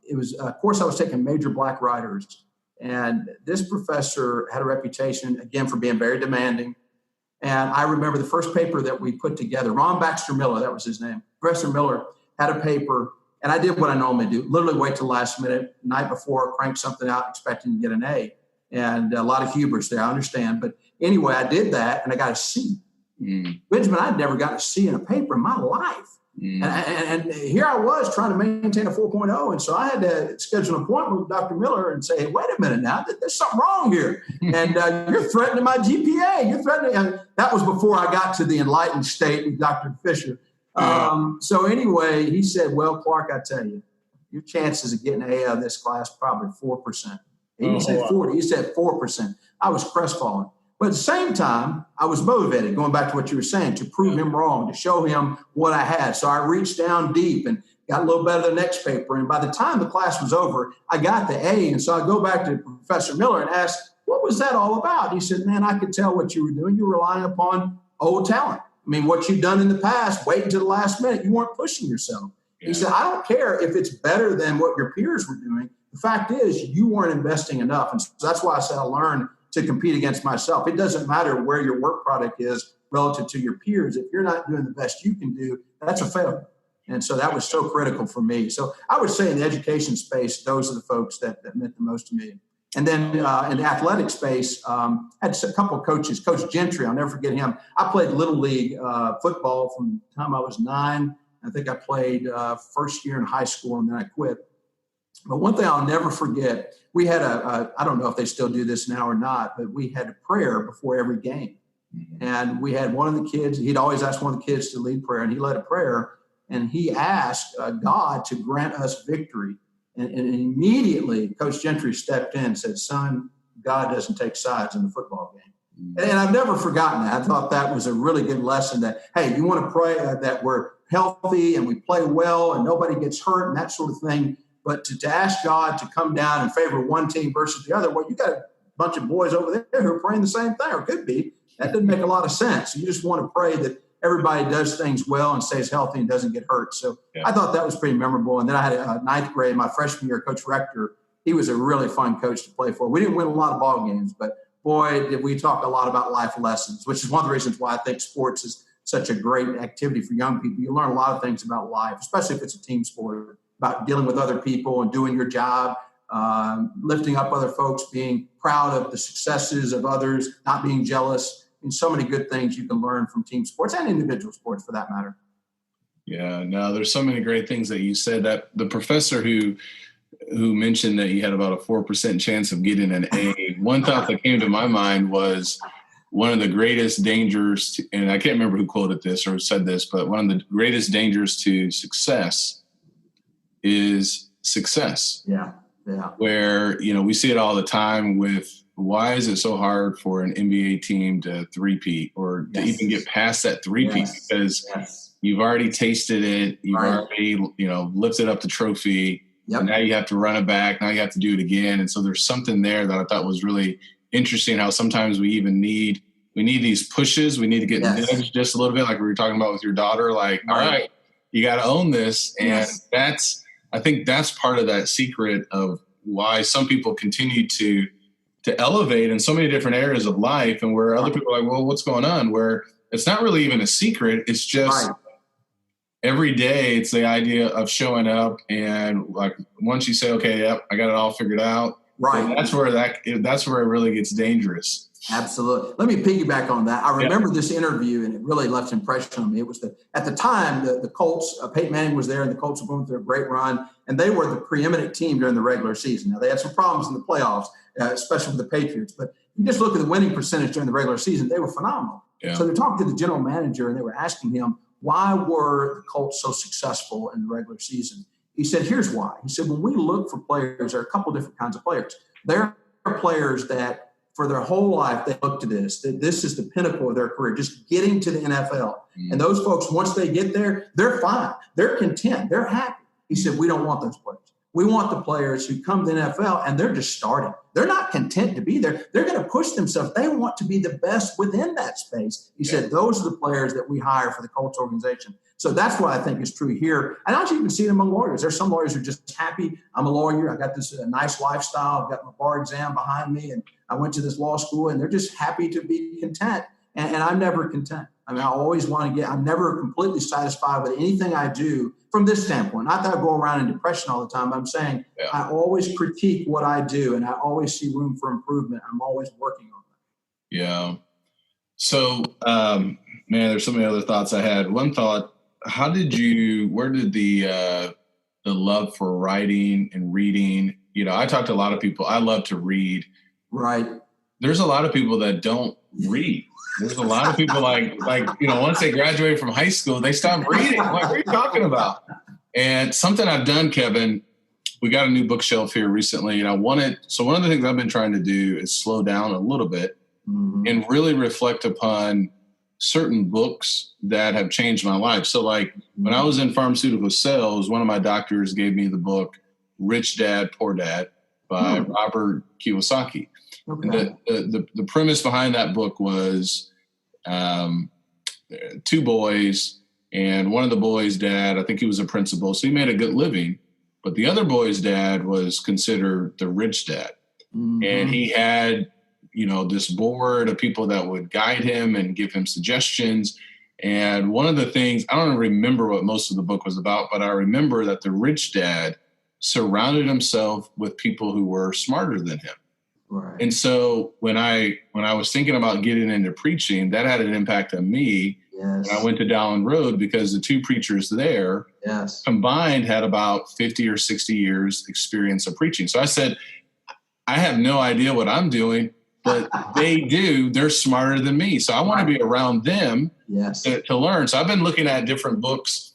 It was a course I was taking, Major Black Writers. And this professor had a reputation, again, for being very demanding. And I remember the first paper that we put together, Ron Baxter Miller, that was his name. Professor Miller had a paper, and I did what I normally do, literally wait till last minute, night before, crank something out, expecting to get an A. And a lot of hubris there, I understand. But anyway, I did that, and I got a C. Benjamin, I'd never got a C in a paper in my life. And here I was trying to maintain a 4.0. And so I had to schedule an appointment with Dr. Miller and say, hey, wait a minute now, there's something wrong here. And you're threatening my GPA. You're threatening. And that was before I got to the enlightened state with Dr. Fisher. So anyway, he said, well, Clark, I tell you, your chances of getting an A out of this class, probably 4%. He didn't say 40. He said 4%. I was crestfallen. But at the same time, I was motivated, going back to what you were saying, to prove him wrong, to show him what I had. So I reached down deep and got a little better the next paper. And by the time the class was over, I got the A. And so I go back to Professor Miller and ask, what was that all about? He said, man, I could tell what you were doing. You were relying upon old talent. I mean, what you've done in the past, waiting to the last minute, you weren't pushing yourself. Yeah. He said, I don't care if it's better than what your peers were doing. The fact is, you weren't investing enough. And so that's why I said I learned to compete against myself. It doesn't matter where your work product is relative to your peers. If you're not doing the best you can do, that's a failure. And so that was so critical for me. So I would say in the education space, those are the folks that meant the most to me. And then in the athletic space, I had a couple of coaches. Coach Gentry, I'll never forget him. I played Little League football from the time I was 9. I think I played first year in high school, and then I quit. But one thing I'll never forget, we had I don't know if they still do this now or not, but we had a prayer before every game. Mm-hmm. And we had one of the kids, he'd always ask one of the kids to lead prayer, and he led a prayer, and he asked God to grant us victory. And immediately Coach Gentry stepped in and said, son, God doesn't take sides in the football game. Mm-hmm. And I've never forgotten that. I thought that was a really good lesson that, hey, you want to pray that we're healthy and we play well and nobody gets hurt and that sort of thing. But to ask God to come down in favor of one team versus the other, well, you got a bunch of boys over there who are praying the same thing, or could be. That doesn't make a lot of sense. You just want to pray that everybody does things well and stays healthy and doesn't get hurt. So I thought that was pretty memorable. And then I had a 9th grade, my freshman year, Coach Rector. He was a really fun coach to play for. We didn't win a lot of ball games, but boy, did we talk a lot about life lessons, which is one of the reasons why I think sports is such a great activity for young people. You learn a lot of things about life, especially if it's a team sport, about dealing with other people and doing your job, lifting up other folks, being proud of the successes of others, not being jealous, and so many good things you can learn from team sports and individual sports for that matter. Yeah, no, there's so many great things that you said. That the professor who mentioned that you had about a 4% chance of getting an A, one thought that came to my mind was one of the greatest dangers, and I can't remember who quoted this or said this, but one of the greatest dangers to success is success. Yeah. Where, we see it all the time with, why is it so hard for an NBA team to three-peat or to even get past that three-peat? Because you've already tasted it. You've already, lifted up the trophy. Yep. And now you have to run it back. Now you have to do it again. And so there's something there that I thought was really interesting, how sometimes we need these pushes. We need to get nudged just a little bit, like we were talking about with your daughter, like, all right, you got to own this. And I think that's part of that secret of why some people continue to elevate in so many different areas of life, and where other people are like, well, what's going on? Where it's not really even a secret. It's just every day it's the idea of showing up, and like once you say, okay, yep, I got it all figured out. Right. That's where it really gets dangerous. Absolutely. Let me piggyback on that. I remember this interview, and it really left an impression on me. It was at the time, the Colts, Peyton Manning was there, and the Colts were going through a great run, and they were the preeminent team during the regular season. Now, they had some problems in the playoffs, especially with the Patriots, but you just look at the winning percentage during the regular season, they were phenomenal. Yeah. So they're talking to the general manager, and they were asking him, why were the Colts so successful in the regular season? He said, here's why. He said, when we look for players, there are a couple different kinds of players. There are players that for their whole life, they look to this, that this is the pinnacle of their career, just getting to the NFL. Mm. And those folks, once they get there, they're fine. They're content. They're happy. He said, we don't want those players. We want the players who come to the NFL and they're just starting. They're not content to be there. They're going to push themselves. They want to be the best within that space. He said, those are the players that we hire for the Colts organization. So that's what I think is true here. And I actually even see it among lawyers. There's some lawyers who are just happy. I'm a lawyer. I got this nice lifestyle. I've got my bar exam behind me, and I went to this law school, and they're just happy to be content. And I'm never content. I mean, I always want to I'm never completely satisfied with anything I do from this standpoint. Not that I go around in depression all the time, but I'm saying I always critique what I do, and I always see room for improvement. I'm always working on that. Yeah. So, man, there's so many other thoughts I had. One thought, where did the love for writing and reading, I talk to a lot of people. I love to read. Right. There's a lot of people that don't read. There's a lot of people like, once they graduate from high school, they stop reading. I'm like, what are you talking about? And something I've done, Kevin, we got a new bookshelf here recently, and so one of the things I've been trying to do is slow down a little bit and really reflect upon certain books that have changed my life. So like when I was in pharmaceutical sales, one of my doctors gave me the book Rich Dad, Poor Dad by Robert Kiyosaki. Okay. The premise behind that book was two boys, and one of the boys' dad, I think he was a principal, so he made a good living, but the other boy's dad was considered the rich dad. Mm-hmm. And he had, this board of people that would guide him and give him suggestions. And one of the things, I don't remember what most of the book was about, but I remember that the rich dad surrounded himself with people who were smarter than him. Right. And so when I was thinking about getting into preaching, that had an impact on me. Yes. And I went to Dowling Road because the two preachers there combined had about 50 or 60 years experience of preaching. So I said, I have no idea what I'm doing, but they do. They're smarter than me. So I want to be around them to learn. So I've been looking at different books,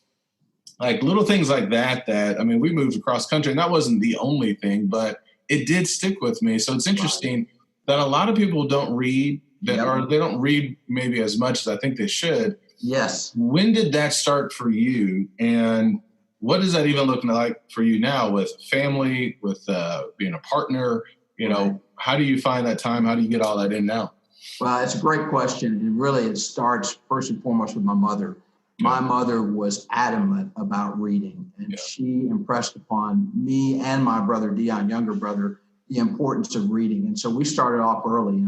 like little things like that, we moved across country, and that wasn't the only thing, but it did stick with me. So it's interesting that a lot of people don't read or they don't read maybe as much as I think they should. Yes. When did that start for you? And what does that even look like for you now with family, with being a partner? How do you find that time? How do you get all that in now? Well, it's a great question. And really it starts first and foremost with my mother. My mother was adamant about reading, and she impressed upon me and my brother, Dion, younger brother, the importance of reading. And so we started off early,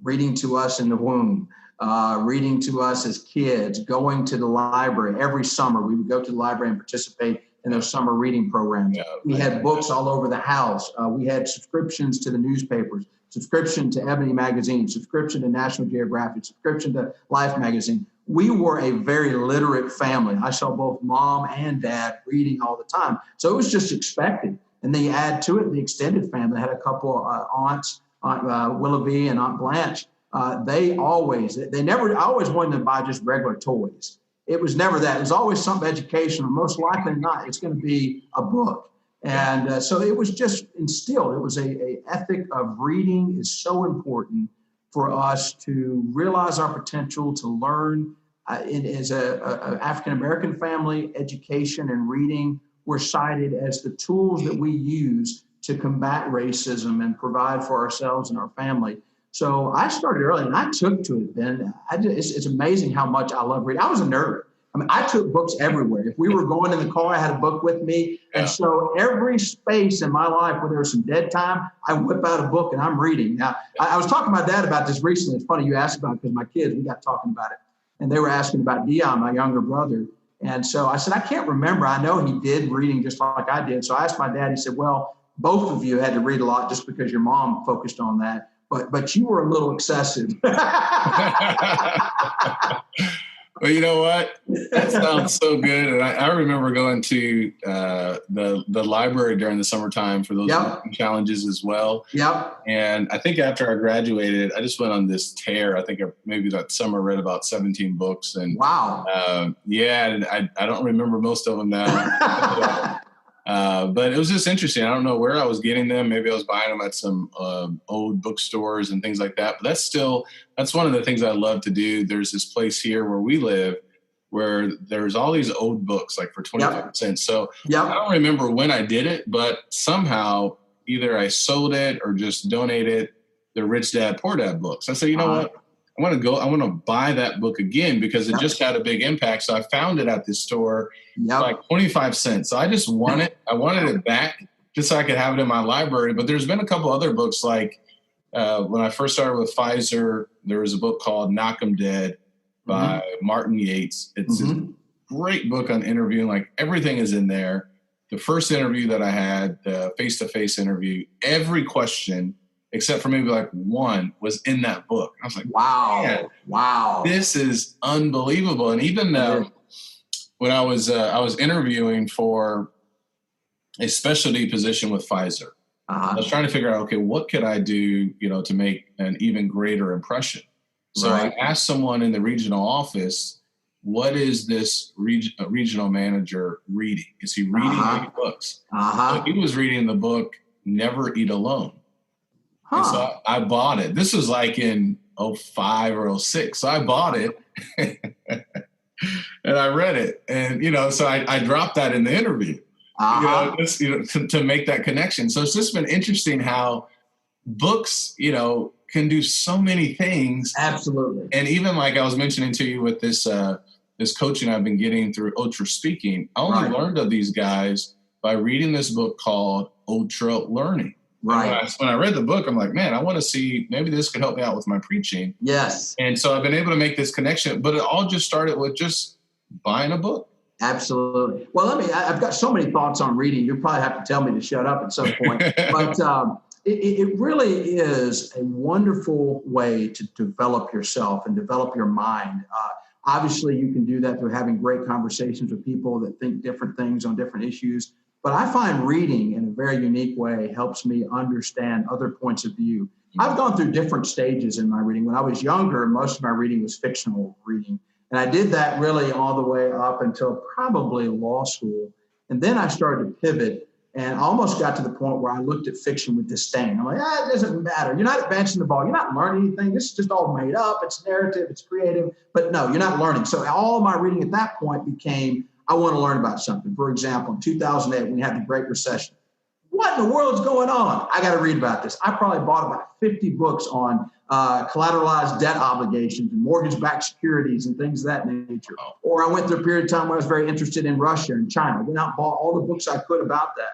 reading to us in the womb. reading to us as kids, going to the library. Every summer, we would go to the library and participate in those summer reading programs. We had books all over the house. We had subscriptions to the newspapers, subscription to Ebony magazine, subscription to National Geographic, subscription to Life magazine. We were a very literate family. I saw both mom and dad reading all the time. So it was just expected. And then you add to it the extended family. I had a couple aunts, Aunt Willoughby and Aunt Blanche. I always wanted to buy just regular toys. It was never that. It was always something educational. Most likely not, it's going to be a book. And so it was just instilled. It was a ethic of reading is so important for us to realize our potential, to learn. As a African-American family, education and reading were cited as the tools that we use to combat racism and provide for ourselves and our family. So I started early and I took to it then. It's amazing how much I love reading. I was a nerd. I mean, I took books everywhere. If we were going in the car, I had a book with me. Yeah. And so every space in my life where there was some dead time, I whip out a book and I'm reading. Now, I was talking to my dad about this recently. It's funny you asked about it because my kids, we got talking about it. And they were asking about Dion, my younger brother. And so I said, I can't remember. I know he did reading just like I did. So I asked my dad, he said, well, both of you had to read a lot just because your mom focused on that. But you were a little excessive. Well, you know what? That sounds so good. And I remember going to the library during the summertime for those challenges as well. Yep. And I think after I graduated, I just went on this tear. I think maybe that summer I read about 17 books. And wow. And I don't remember most of them now. But it was just interesting. I don't know where I was getting them. Maybe I was buying them at some old bookstores and things like that. But that's one of the things I love to do. There's this place here where we live where there's all these old books, like for 25 cents. So I don't remember when I did it, but somehow either I sold it or just donated the Rich Dad, Poor Dad books. I said, you know what? I want to buy that book again because it just had a big impact. So I found it at this store like 25 cents. So I just want it. I wanted it back just so I could have it in my library. But there's been a couple other books like when I first started with Pfizer, there was a book called Knock 'em Dead by Martin Yates. It's a great book on interviewing. Like everything is in there. The first interview that I had, the face-to-face interview, every question except for maybe like one was in that book. I was like, wow, this is unbelievable. And even when I was interviewing for a specialty position with Pfizer, I was trying to figure out, okay, what could I do, to make an even greater impression? So I asked someone in the regional office, what is this regional manager reading? Is he reading any books? So he was reading the book, Never Eat Alone. And so I bought it. This was like in 05 or 06. So I bought it and I read it. And, so I dropped that in the interview, to make that connection. So it's just been interesting how books, can do so many things. Absolutely. And even like I was mentioning to you with this coaching I've been getting through Ultra Speaking, I only learned of these guys by reading this book called Ultra Learning. Right. When I read the book, I'm like, man, I want to see, maybe this could help me out with my preaching. Yes. And so I've been able to make this connection, but it all just started with just buying a book. Absolutely. Well, I've got so many thoughts on reading. You'll probably have to tell me to shut up at some point. But it really is a wonderful way to develop yourself and develop your mind. Obviously, you can do that through having great conversations with people that think different things on different issues. But I find reading in a very unique way helps me understand other points of view. I've gone through different stages in my reading. When I was younger, most of my reading was fictional reading. And I did that really all the way up until probably law school. And then I started to pivot and almost got to the point where I looked at fiction with disdain. I'm like, it doesn't matter. You're not advancing the ball. You're not learning anything. This is just all made up. It's narrative. It's creative. But no, you're not learning. So all my reading at that point became, I want to learn about something. For example, in 2008, when we had the Great Recession, what in the world is going on? I got to read about this. I probably bought about 50 books on collateralized debt obligations and mortgage-backed securities and things of that nature. Or I went through a period of time where I was very interested in Russia and China. I went out and bought all the books I could about that.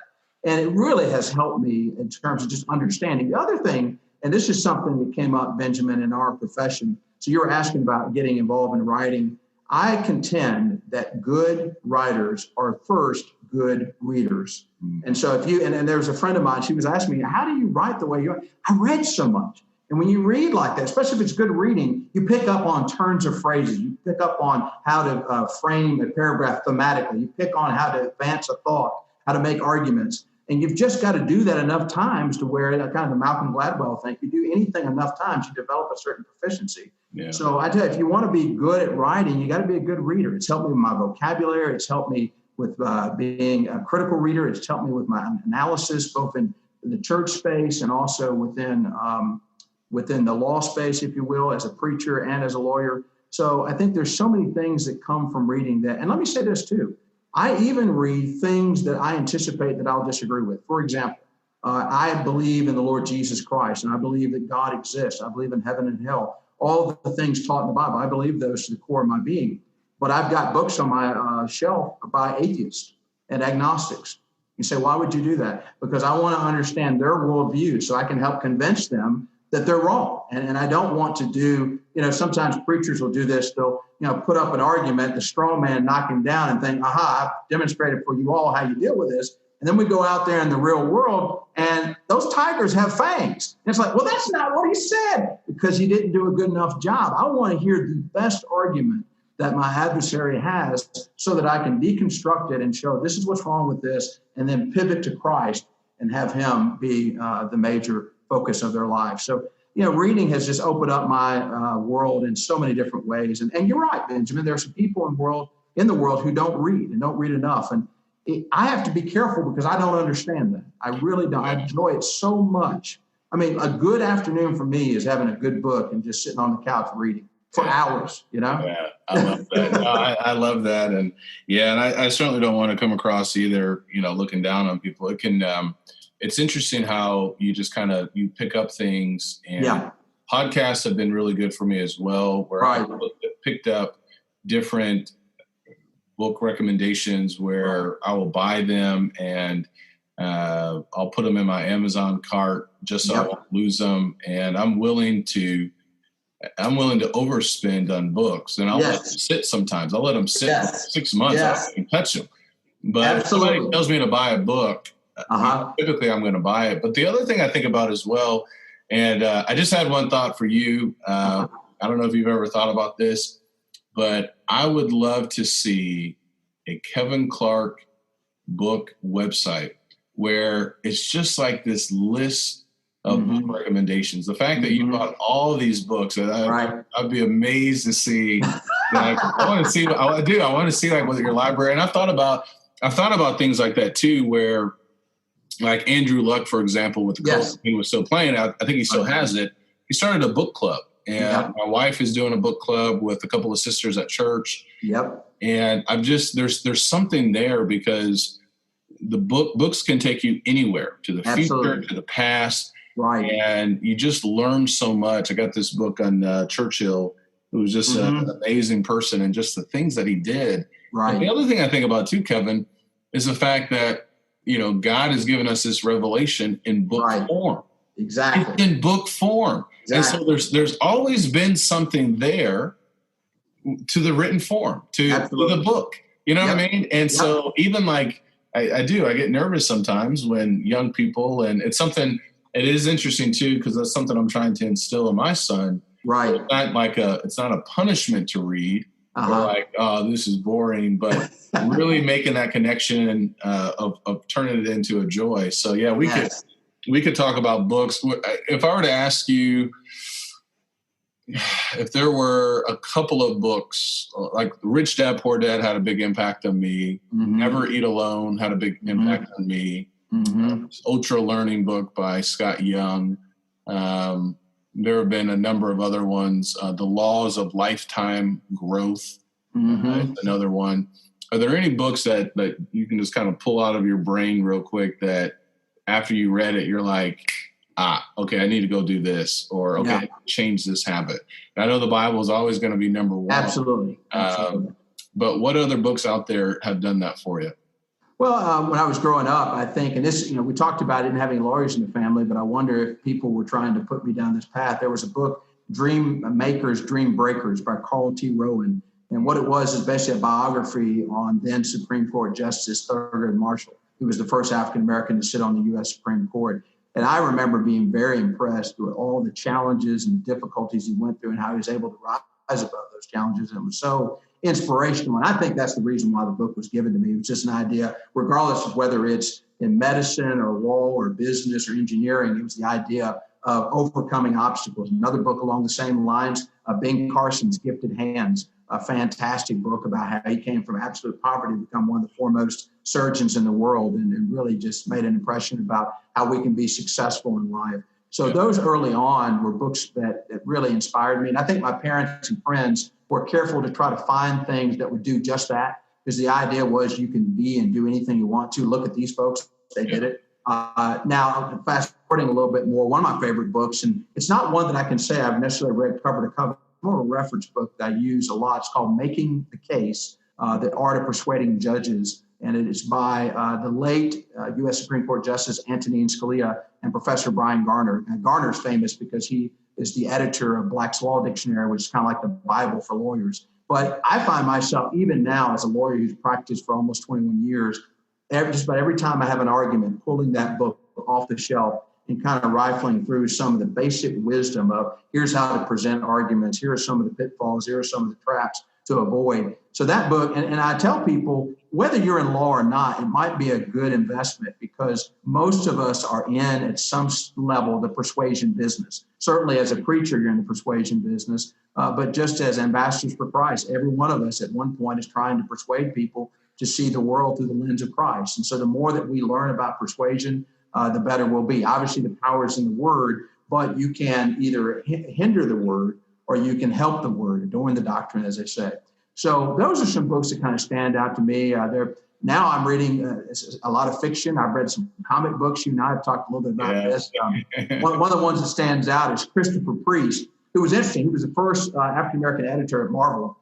And it really has helped me in terms of just understanding. The other thing, and this is something that came up, Benjamin, in our profession, So you were asking about getting involved in writing. I contend that good writers are first good readers. And so if you, and there was a friend of mine, she was asking me, how do you write the way you are? I read so much. And when you read like that, especially if it's good reading, you pick up on turns of phrases. You pick up on how to frame a paragraph thematically. You pick on how to advance a thought, how to make arguments. And you've just got to do that enough times to where, kind of the Malcolm Gladwell thing, if you do anything enough times, you develop a certain proficiency. Yeah. So I tell you, if you want to be good at writing, you got to be a good reader. It's helped me with my vocabulary. It's helped me with being a critical reader. It's helped me with my analysis, both in the church space and also within the law space, if you will, as a preacher and as a lawyer. So I think there's so many things that come from reading that. And let me say this too. I even read things that I anticipate that I'll disagree with. For example, I believe in the Lord Jesus Christ, and I believe that God exists. I believe in heaven and hell. All the things taught in the Bible, I believe those to the core of my being. But I've got books on my shelf by atheists and agnostics. You say, why would you do that? Because I want to understand their worldview so I can help convince them that they're wrong. And I don't want to do, sometimes preachers will do this. They'll, put up an argument, the strong man knock him down and think, aha, I've demonstrated for you all how you deal with this. And then we go out there in the real world and those tigers have fangs. And it's like, well, that's not what he said because he didn't do a good enough job. I want to hear the best argument that my adversary has so that I can deconstruct it and show this is what's wrong with this and then pivot to Christ and have him be the major focus of their life. So, reading has just opened up my world in so many different ways. And you're right, Benjamin, there are some people in the world who don't read and don't read enough. And I have to be careful because I don't understand that. I really don't. I enjoy it so much. I mean, a good afternoon for me is having a good book and just sitting on the couch reading for hours, Yeah, I love that. No, I love that. And I certainly don't want to come across either, looking down on people. It can, it's interesting how you just you pick up things, and podcasts have been really good for me as well, where I picked up different book recommendations where I will buy them and I'll put them in my Amazon cart just so I won't lose them. And I'm willing to overspend on books, and I'll let them sit sometimes. I'll let them sit for 6 months. I don't even touch them. But if somebody tells me to buy a book, typically I'm going to buy it. But the other thing I think about as well, and I just had one thought for you. I don't know if you've ever thought about this, but I would love to see a Kevin Clark book website where it's just like this list of book recommendations. The fact that you bought all of these books, I'd be amazed to see. I want to see. I do. I want to see what your library. And I've thought about things like that too, where like Andrew Luck, for example, with the Colts, he was still playing. I think he still has it. He started a book club, and my wife is doing a book club with a couple of sisters at church. And I'm just there's something there because the books can take you anywhere, to the future, to the past. And you just learn so much. I got this book on Churchill, who was just an amazing person, and just the things that he did. And the other thing I think about too, Kevin, is the fact that, God has given us this revelation in book form. Exactly. It's in book form. And so there's always been something there to the written form, to the book. You know what I mean? And so even I get nervous sometimes when young people, and it's something. It is interesting too, because that's something I'm trying to instill in my son. It's not a punishment to read, or oh, this is boring, but really making that connection of turning it into a joy. So we could talk about books. If I were to ask you if there were a couple of books, like Rich Dad Poor Dad had a big impact on me. Never Eat Alone had a big impact on me. Ultra Learning book by Scott Young. There have been a number of other ones. The Laws of Lifetime Growth, another one. Are there any books that you can just kind of pull out of your brain real quick that after you read it, you're like, okay, I need to go do this, or okay, change this habit? And I know the Bible is always going to be number one. Absolutely. But what other books out there have done that for you? Well, when I was growing up, I think, and this, we talked about it, didn't have any lawyers in the family, but I wonder if people were trying to put me down this path. There was a book Dream Makers, Dream Breakers by Carl T. Rowan. And what it was is basically a biography on then Supreme Court Justice Thurgood Marshall, who was the first African-American to sit on the U.S. Supreme Court. And I remember being very impressed with all the challenges and difficulties he went through and how he was able to rise above those challenges. And it was so inspirational. And I think that's the reason why the book was given to me. It was just an idea, regardless of whether it's in medicine or law or business or engineering, it was the idea of overcoming obstacles. Another book along the same lines, Ben Carson's Gifted Hands, a fantastic book about how he came from absolute poverty to become one of the foremost surgeons in the world, and really just made an impression about how we can be successful in life. So those early on were books that really inspired me. And I think my parents and friends were careful to try to find things that would do just that, because the idea was you can be and do anything you want to. Look at these folks, they did it. Now, fast forwarding a little bit more, one of my favorite books, and it's not one that I can say I've necessarily read cover to cover, more a reference book that I use a lot. It's called Making the Case, The Art of Persuading Judges. And it is by the late U.S. Supreme Court Justice Antonin Scalia and Professor Brian Garner. And Garner's famous because he is the editor of Black's Law Dictionary, which is kind of like the Bible for lawyers. But I find myself, even now as a lawyer who's practiced for almost 21 years, just about every time I have an argument, pulling that book off the shelf and kind of rifling through some of the basic wisdom of here's how to present arguments, here are some of the pitfalls, here are some of the traps to avoid. So that book, and I tell people, whether you're in law or not, it might be a good investment because most of us are in, at some level, the persuasion business. Certainly as a preacher, you're in the persuasion business, but just as ambassadors for Christ, every one of us at one point is trying to persuade people to see the world through the lens of Christ. And so the more that we learn about persuasion, the better we'll be. Obviously, the power is in the word, but you can either hinder the word or you can help the word, adorn the doctrine, as they say. So those are some books that kind of stand out to me. Now I'm reading a lot of fiction. I've read some comic books. You and I have talked a little bit about this. One of the ones that stands out is Christopher Priest, who was interesting. He was the first African-American editor at Marvel.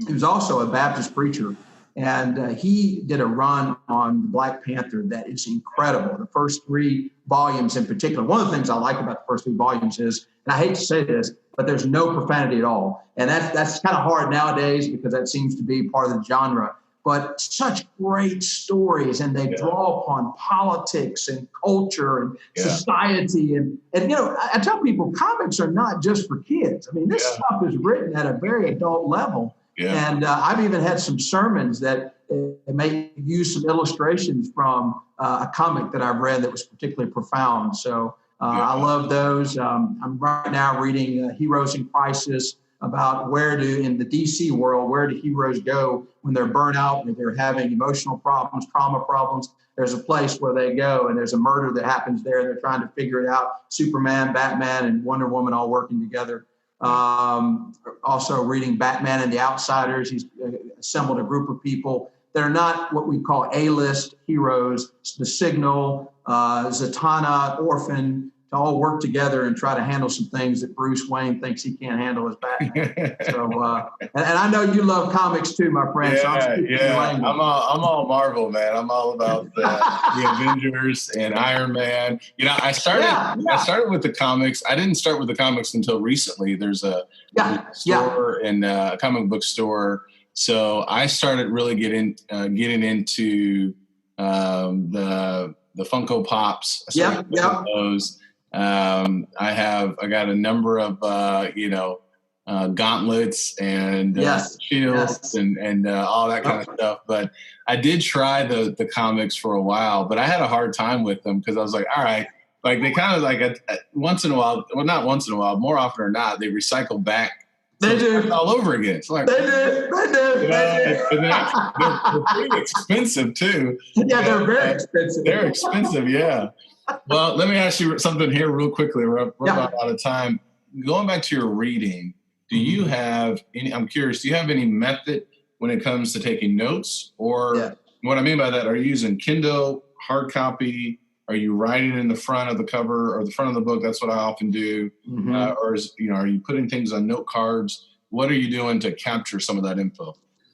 He was also a Baptist preacher. And he did a run on Black Panther that is incredible. The first 3 volumes in particular. One of the things I like about the first 3 volumes is, and I hate to say this, but there's no profanity at all. And that's kind of hard nowadays because that seems to be part of the genre. But such great stories, and they draw upon politics and culture and society. And you know, I tell people comics are not just for kids. I mean, this stuff is written at a very adult level. Yeah. And I've even had some sermons that may use some illustrations from a comic that I've read that was particularly profound. So I love those. I'm right now reading Heroes in Crisis about in the DC world, where do heroes go when they're burnt out, when they're having emotional problems, trauma problems. There's a place where they go, and there's a murder that happens there. They're trying to figure it out. Superman, Batman, and Wonder Woman all working together. Also reading Batman and the Outsiders. He's assembled a group of people that are not what we call A-list heroes. The Signal, Zatanna, Orphan, to all work together and try to handle some things that Bruce Wayne thinks he can't handle as Batman. So, and I know you love comics too, my friend. I'm all Marvel, man. I'm all about the Avengers and Iron Man. You know, I started with the comics. I didn't start with the comics until recently. There's a store and a comic book store. So I started really getting into the Funko Pops. Those. I got a number of gauntlets and shields and all that kind of stuff. But I did try the comics for a while, but I had a hard time with them because I was like, all right, like they kind of like once in a while, well, not once in a while, more often or not, they recycle back. They do all over again. It's like, they do. And they're pretty expensive too. Yeah, they're very expensive. They're expensive, yeah. Well, let me ask you something here real quickly. We're about out of time. Going back to your reading, do you have any? I'm curious. Do you have any method when it comes to taking notes, or what I mean by that? Are you using Kindle, hard copy? Are you writing in the front of the cover or the front of the book? That's what I often do. Or are you putting things on note cards? What are you doing to capture some of that info?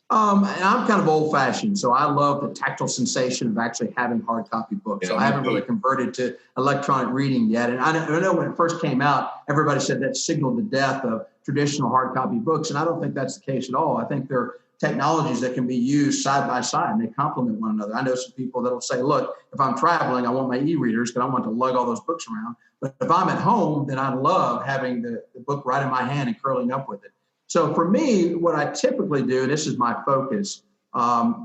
And I'm kind of old fashioned, so I love the tactile sensation of actually having hard copy books. Yeah, so I haven't really converted to electronic reading yet. And I know when it first came out, everybody said that signaled the death of traditional hard copy books. And I don't think that's the case at all. I think they're technologies that can be used side by side and they complement one another. I know some people that'll say, look, if I'm traveling, I want my e-readers because I want to lug all those books around. But if I'm at home, then I love having the book right in my hand and curling up with it. So for me, what I typically do, and this is my focus,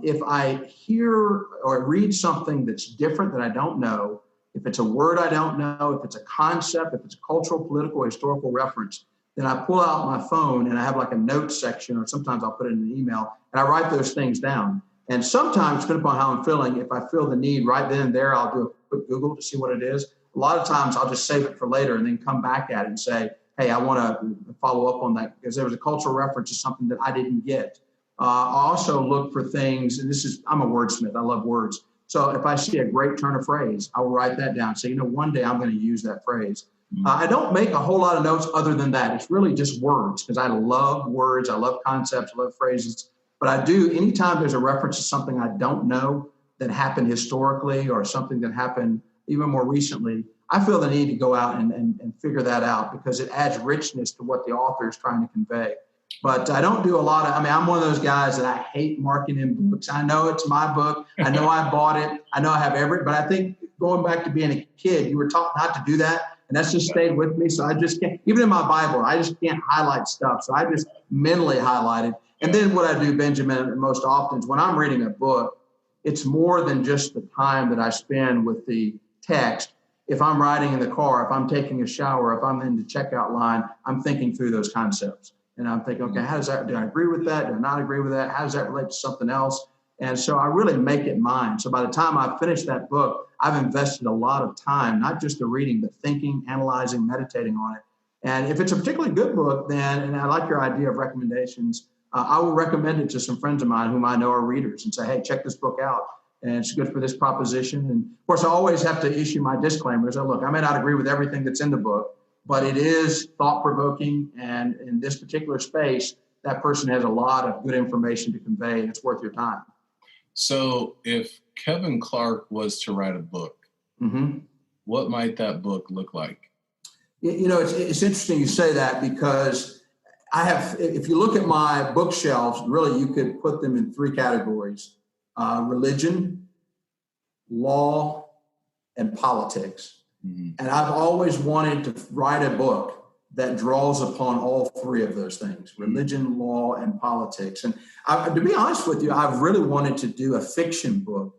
if I hear or read something that's different that I don't know, if it's a word I don't know, if it's a concept, if it's a cultural, political, historical reference, then I pull out my phone and I have like a notes section, or sometimes I'll put it in an email, and I write those things down. And sometimes, depending upon how I'm feeling, if I feel the need right then and there, I'll do a quick Google to see what it is. A lot of times I'll just save it for later and then come back at it and say, hey, I want to follow up on that because there was a cultural reference to something that I didn't get. I also look for things, and I'm a wordsmith. I love words. So if I see a great turn of phrase, I will write that down. So, one day I'm going to use that phrase. I don't make a whole lot of notes other than that. It's really just words because I love words. I love concepts. I love phrases. But I do, anytime there's a reference to something I don't know that happened historically or something that happened even more recently, I feel the need to go out and figure that out because it adds richness to what the author is trying to convey. But I don't do a lot of, I'm one of those guys that I hate marking in books. I know it's my book. I know I bought it. I know I have but I think going back to being a kid, you were taught not to do that. And that's just stayed with me. So I just can't, even in my Bible, I just can't highlight stuff. So I just mentally highlight it. And then what I do, Benjamin, most often is when I'm reading a book, it's more than just the time that I spend with the text. If I'm riding in the car, if I'm taking a shower, if I'm in the checkout line, I'm thinking through those concepts. And I'm thinking, okay, do I agree with that? Do I not agree with that? How does that relate to something else? And so I really make it mine. So by the time I finish that book, I've invested a lot of time, not just the reading, but thinking, analyzing, meditating on it. And if it's a particularly good book, then, and I like your idea of recommendations, I will recommend it to some friends of mine whom I know are readers and say, hey, check this book out. And it's good for this proposition. And of course, I always have to issue my disclaimers. Look, I may not agree with everything that's in the book, but it is thought-provoking. And in this particular space, that person has a lot of good information to convey, and it's worth your time. So if Kevin Clark was to write a book, what might that book look like? It's interesting you say that because if you look at my bookshelves, really you could put them in three categories: religion, law, and politics. And I've always wanted to write a book that draws upon all three of those things: religion, law, and politics. And to be honest with you, I've really wanted to do a fiction book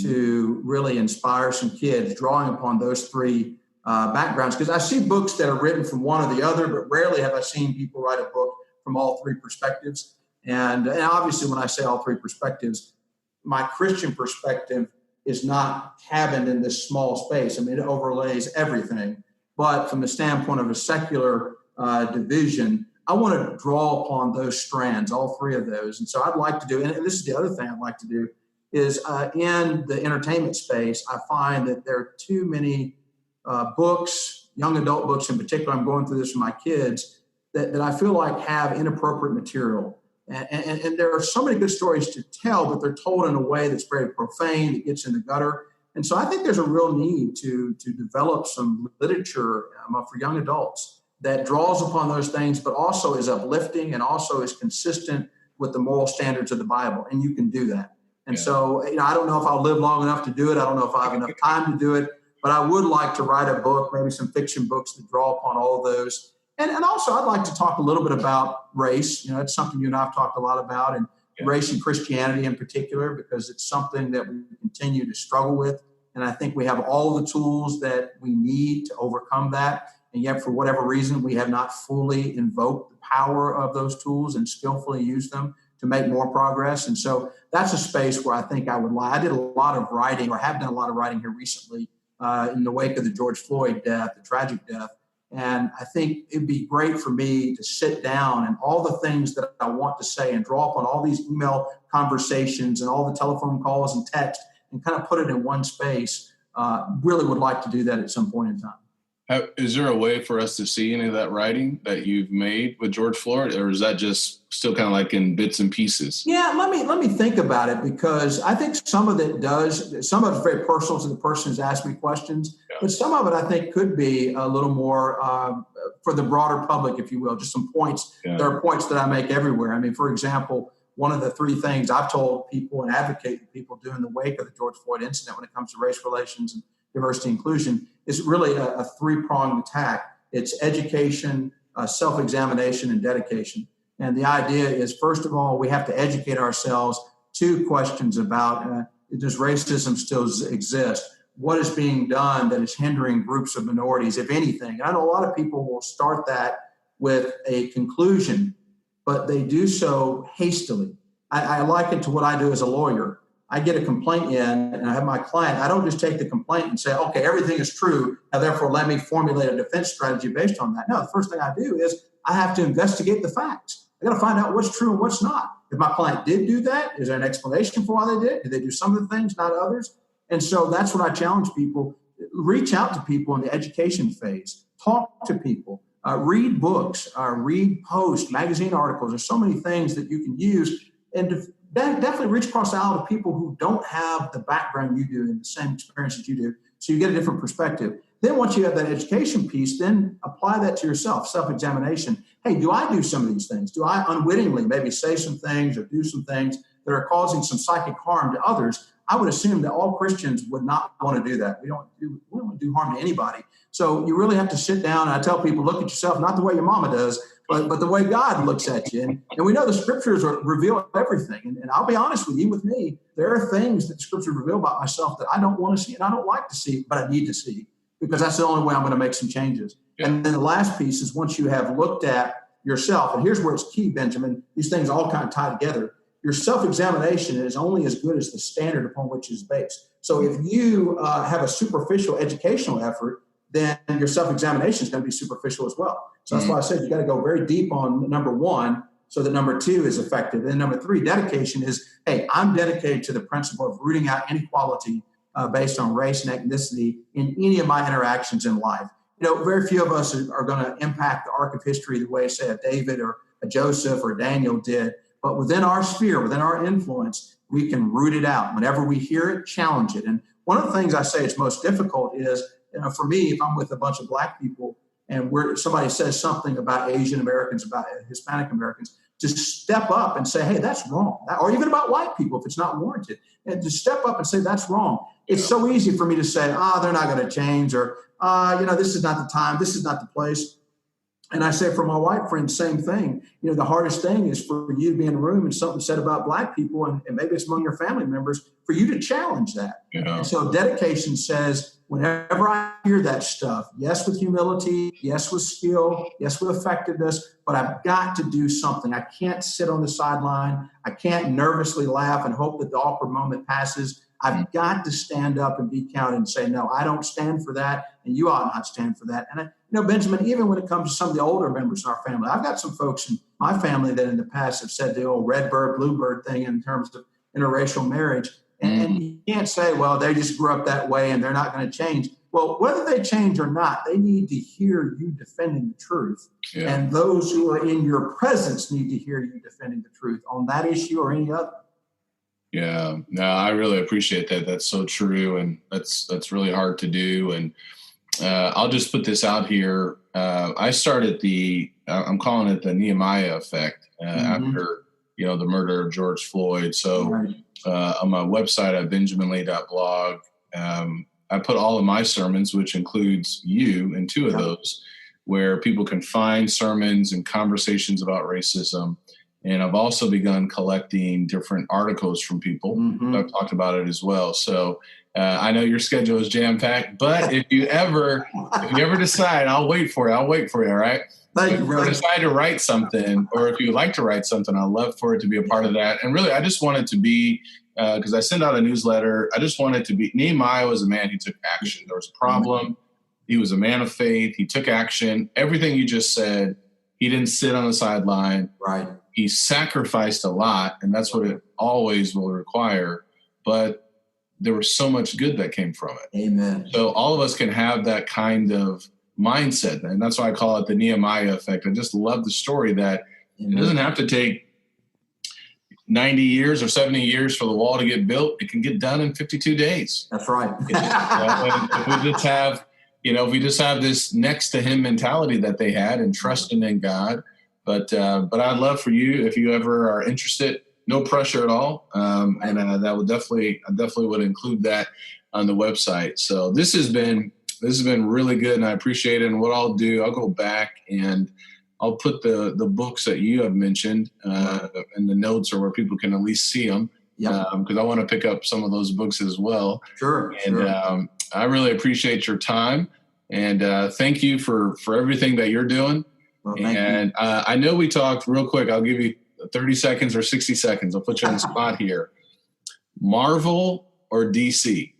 to really inspire some kids, drawing upon those three backgrounds. Because I see books that are written from one or the other, but rarely have I seen people write a book from all three perspectives. And obviously, when I say all three perspectives, my Christian perspective is not cabined in this small space. It overlays everything. But from the standpoint of a secular division, I want to draw upon those strands, all three of those. And so I'd like to do, and this is the other thing I'd like to do, is in the entertainment space, I find that there are too many books, young adult books in particular, I'm going through this with my kids, that I feel like have inappropriate material. And there are so many good stories to tell, but they're told in a way that's very profane, that gets in the gutter. And so I think there's a real need to develop some literature for young adults that draws upon those things, but also is uplifting and also is consistent with the moral standards of the Bible. And you can do that. And so, I don't know if I'll live long enough to do it. I don't know if I have enough time to do it, but I would like to write a book, maybe some fiction books that draw upon all of those. And also I'd like to talk a little bit about race. It's something you and I have talked a lot about, and race and Christianity in particular, because it's something that we continue to struggle with. And I think we have all the tools that we need to overcome that. And yet, for whatever reason, we have not fully invoked the power of those tools and skillfully used them to make more progress. And so that's a space where I think I would like. I did a lot of writing, or have done a lot of writing here recently in the wake of the George Floyd death, the tragic death. And I think it'd be great for me to sit down and all the things that I want to say and draw upon all these email conversations and all the telephone calls and text and kind of put it in one space. Really would like to do that at some point in time. Is there a way for us to see any of that writing that you've made with George Floyd, or is that just still kind of like in bits and pieces? Yeah, let me think about it, because I think some of it does. Some of it's very personal to the person who's asked me questions, but some of it I think could be a little more for the broader public, if you will. Just some points. Yeah. There are points that I make everywhere. I mean, for example, one of the three things I've told people and advocate to people do in the wake of the George Floyd incident when it comes to race relations and diversity inclusion is really a three-pronged attack. It's education, self-examination, and dedication. And the idea is, first of all, we have to educate ourselves. Two questions about, does racism still exist? What is being done that is hindering groups of minorities, if anything? I know a lot of people will start that with a conclusion, but they do so hastily. I liken it to what I do as a lawyer. I get a complaint in and I have my client. I don't just take the complaint and say, okay, everything is true, and therefore let me formulate a defense strategy based on that. No, the first thing I do is I have to investigate the facts. I got to find out what's true and what's not. If my client did do that, is there an explanation for why they did? Did they do some of the things, not others? And so that's what I challenge people. Reach out to people in the education phase. Talk to people. Read books. Read posts, magazine articles. There's so many things that you can use. And to definitely reach across the aisle to people who don't have the background you do and the same experiences you do, so you get a different perspective. Then once you have that education piece, then apply that to yourself, self-examination. Hey, do I do some of these things? Do I unwittingly maybe say some things or do some things that are causing some psychic harm to others? I would assume that all Christians would not want to do that. We don't want to do harm to anybody. So you really have to sit down, and I tell people, look at yourself, not the way your mama does, but the way God looks at you. And we know the scriptures reveal everything. And I'll be honest with you, with me, there are things that the scriptures reveal about myself that I don't want to see and I don't like to see, but I need to see, because that's the only way I'm going to make some changes. Yeah. And then the last piece is, once you have looked at yourself, and here's where it's key, Benjamin, these things all kind of tie together. Your self-examination is only as good as the standard upon which it's based. So if you have a superficial educational effort, then your self-examination is going to be superficial as well. So that's why I said you got to go very deep on number one, so that number two is effective. And number three, dedication is, hey, I'm dedicated to the principle of rooting out inequality based on race and ethnicity in any of my interactions in life. You know, very few of us are going to impact the arc of history the way, say, a David or a Joseph or Daniel did. But within our sphere, within our influence, we can root it out. Whenever we hear it, challenge it. And one of the things I say is most difficult is, you know, for me, if I'm with a bunch of Black people and somebody says something about Asian Americans, about Hispanic Americans, just step up and say, hey, that's wrong. Or even about white people, if it's not warranted. And just step up and say, that's wrong. It's so easy for me to say, they're not going to change, or, this is not the time, this is not the place. And I say for my white friends, same thing. You know, the hardest thing is for you to be in a room and something said about Black people, and maybe it's among your family members, for you to challenge that. Yeah. And so dedication says, whenever I hear that stuff, yes, with humility, yes, with skill, yes, with effectiveness, but I've got to do something. I can't sit on the sideline. I can't nervously laugh and hope that the awkward moment passes. I've got to stand up and be counted and say, no, I don't stand for that, and you ought not stand for that. And Benjamin, even when it comes to some of the older members in our family, I've got some folks in my family that in the past have said the old red bird, blue bird thing in terms of interracial marriage. And you can't say, well, they just grew up that way and they're not going to change. Well, whether they change or not, they need to hear you defending the truth. Yeah. And those who are in your presence need to hear you defending the truth on that issue or any other. Yeah, no, I really appreciate that. That's so true. And that's really hard to do. And I'll just put this out here. I started I'm calling it the Nehemiah effect after, the murder of George Floyd. So on my website at benjaminlee.blog, I put all of my sermons, which includes you and two of those, where people can find sermons and conversations about racism. And I've also begun collecting different articles from people. I've talked about it as well. So I know your schedule is jam-packed, but if you ever decide, I'll wait for you. All right. If you decide to write something, or if you'd like to write something, I'd love for it to be a part of that. And really, I just want it to be, because I send out a newsletter, I just want it to be, Nehemiah was a man who took action. There was a problem. He was a man of faith. He took action. Everything you just said, he didn't sit on the sideline. Right. He sacrificed a lot, and that's what it always will require. But there was so much good that came from it. Amen. So all of us can have that kind of mindset. And that's why I call it the Nehemiah effect. I just love the story that it doesn't have to take 90 years or 70 years for the wall to get built. It can get done in 52 days. That's right. If we just have this next to him mentality that they had and trusting in God. But I'd love for you, if you ever are interested, no pressure at all. And that would I definitely would include that on the website. So this has been really good, and I appreciate it. And what I'll do, I'll go back and I'll put the books that you have mentioned in the notes, or where people can at least see them. Yeah. Because I want to pick up some of those books as well. Sure. And I really appreciate your time, and thank you for everything that you're doing. Well, and I know we talked real quick. I'll give you 30 seconds or 60 seconds. I'll put you on the spot here. Marvel or DC?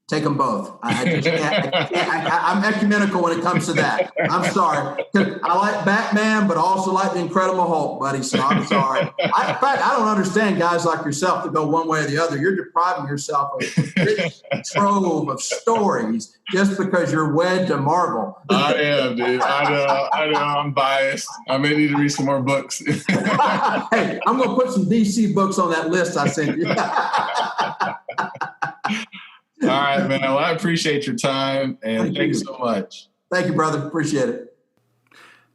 Take them both. I'm ecumenical when it comes to that. I'm sorry. I like Batman, but also like the Incredible Hulk, buddy. So I'm sorry. In fact, I don't understand guys like yourself that go one way or the other. You're depriving yourself of a rich trove of stories just because you're wed to Marvel. I am, dude. I know. I'm biased. I may need to read some more books. Hey, I'm going to put some DC books on that list I sent you. All right, man. Well, I appreciate your time, and thanks so much. Thank you, brother. Appreciate it.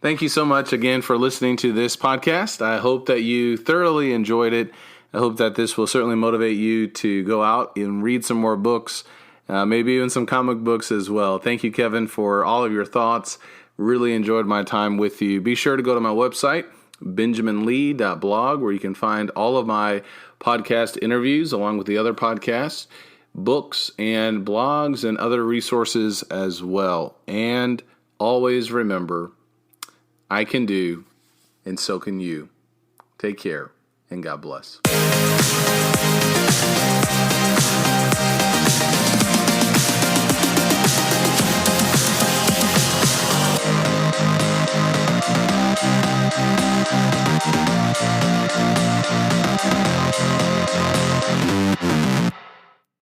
Thank you so much again for listening to this podcast. I hope that you thoroughly enjoyed it. I hope that this will certainly motivate you to go out and read some more books, maybe even some comic books as well. Thank you, Kevin, for all of your thoughts. Really enjoyed my time with you. Be sure to go to my website, benjaminlee.blog, where you can find all of my podcast interviews along with the other podcasts, books and blogs and other resources as well. And always remember, I can do, and so can you. Take care, and God bless.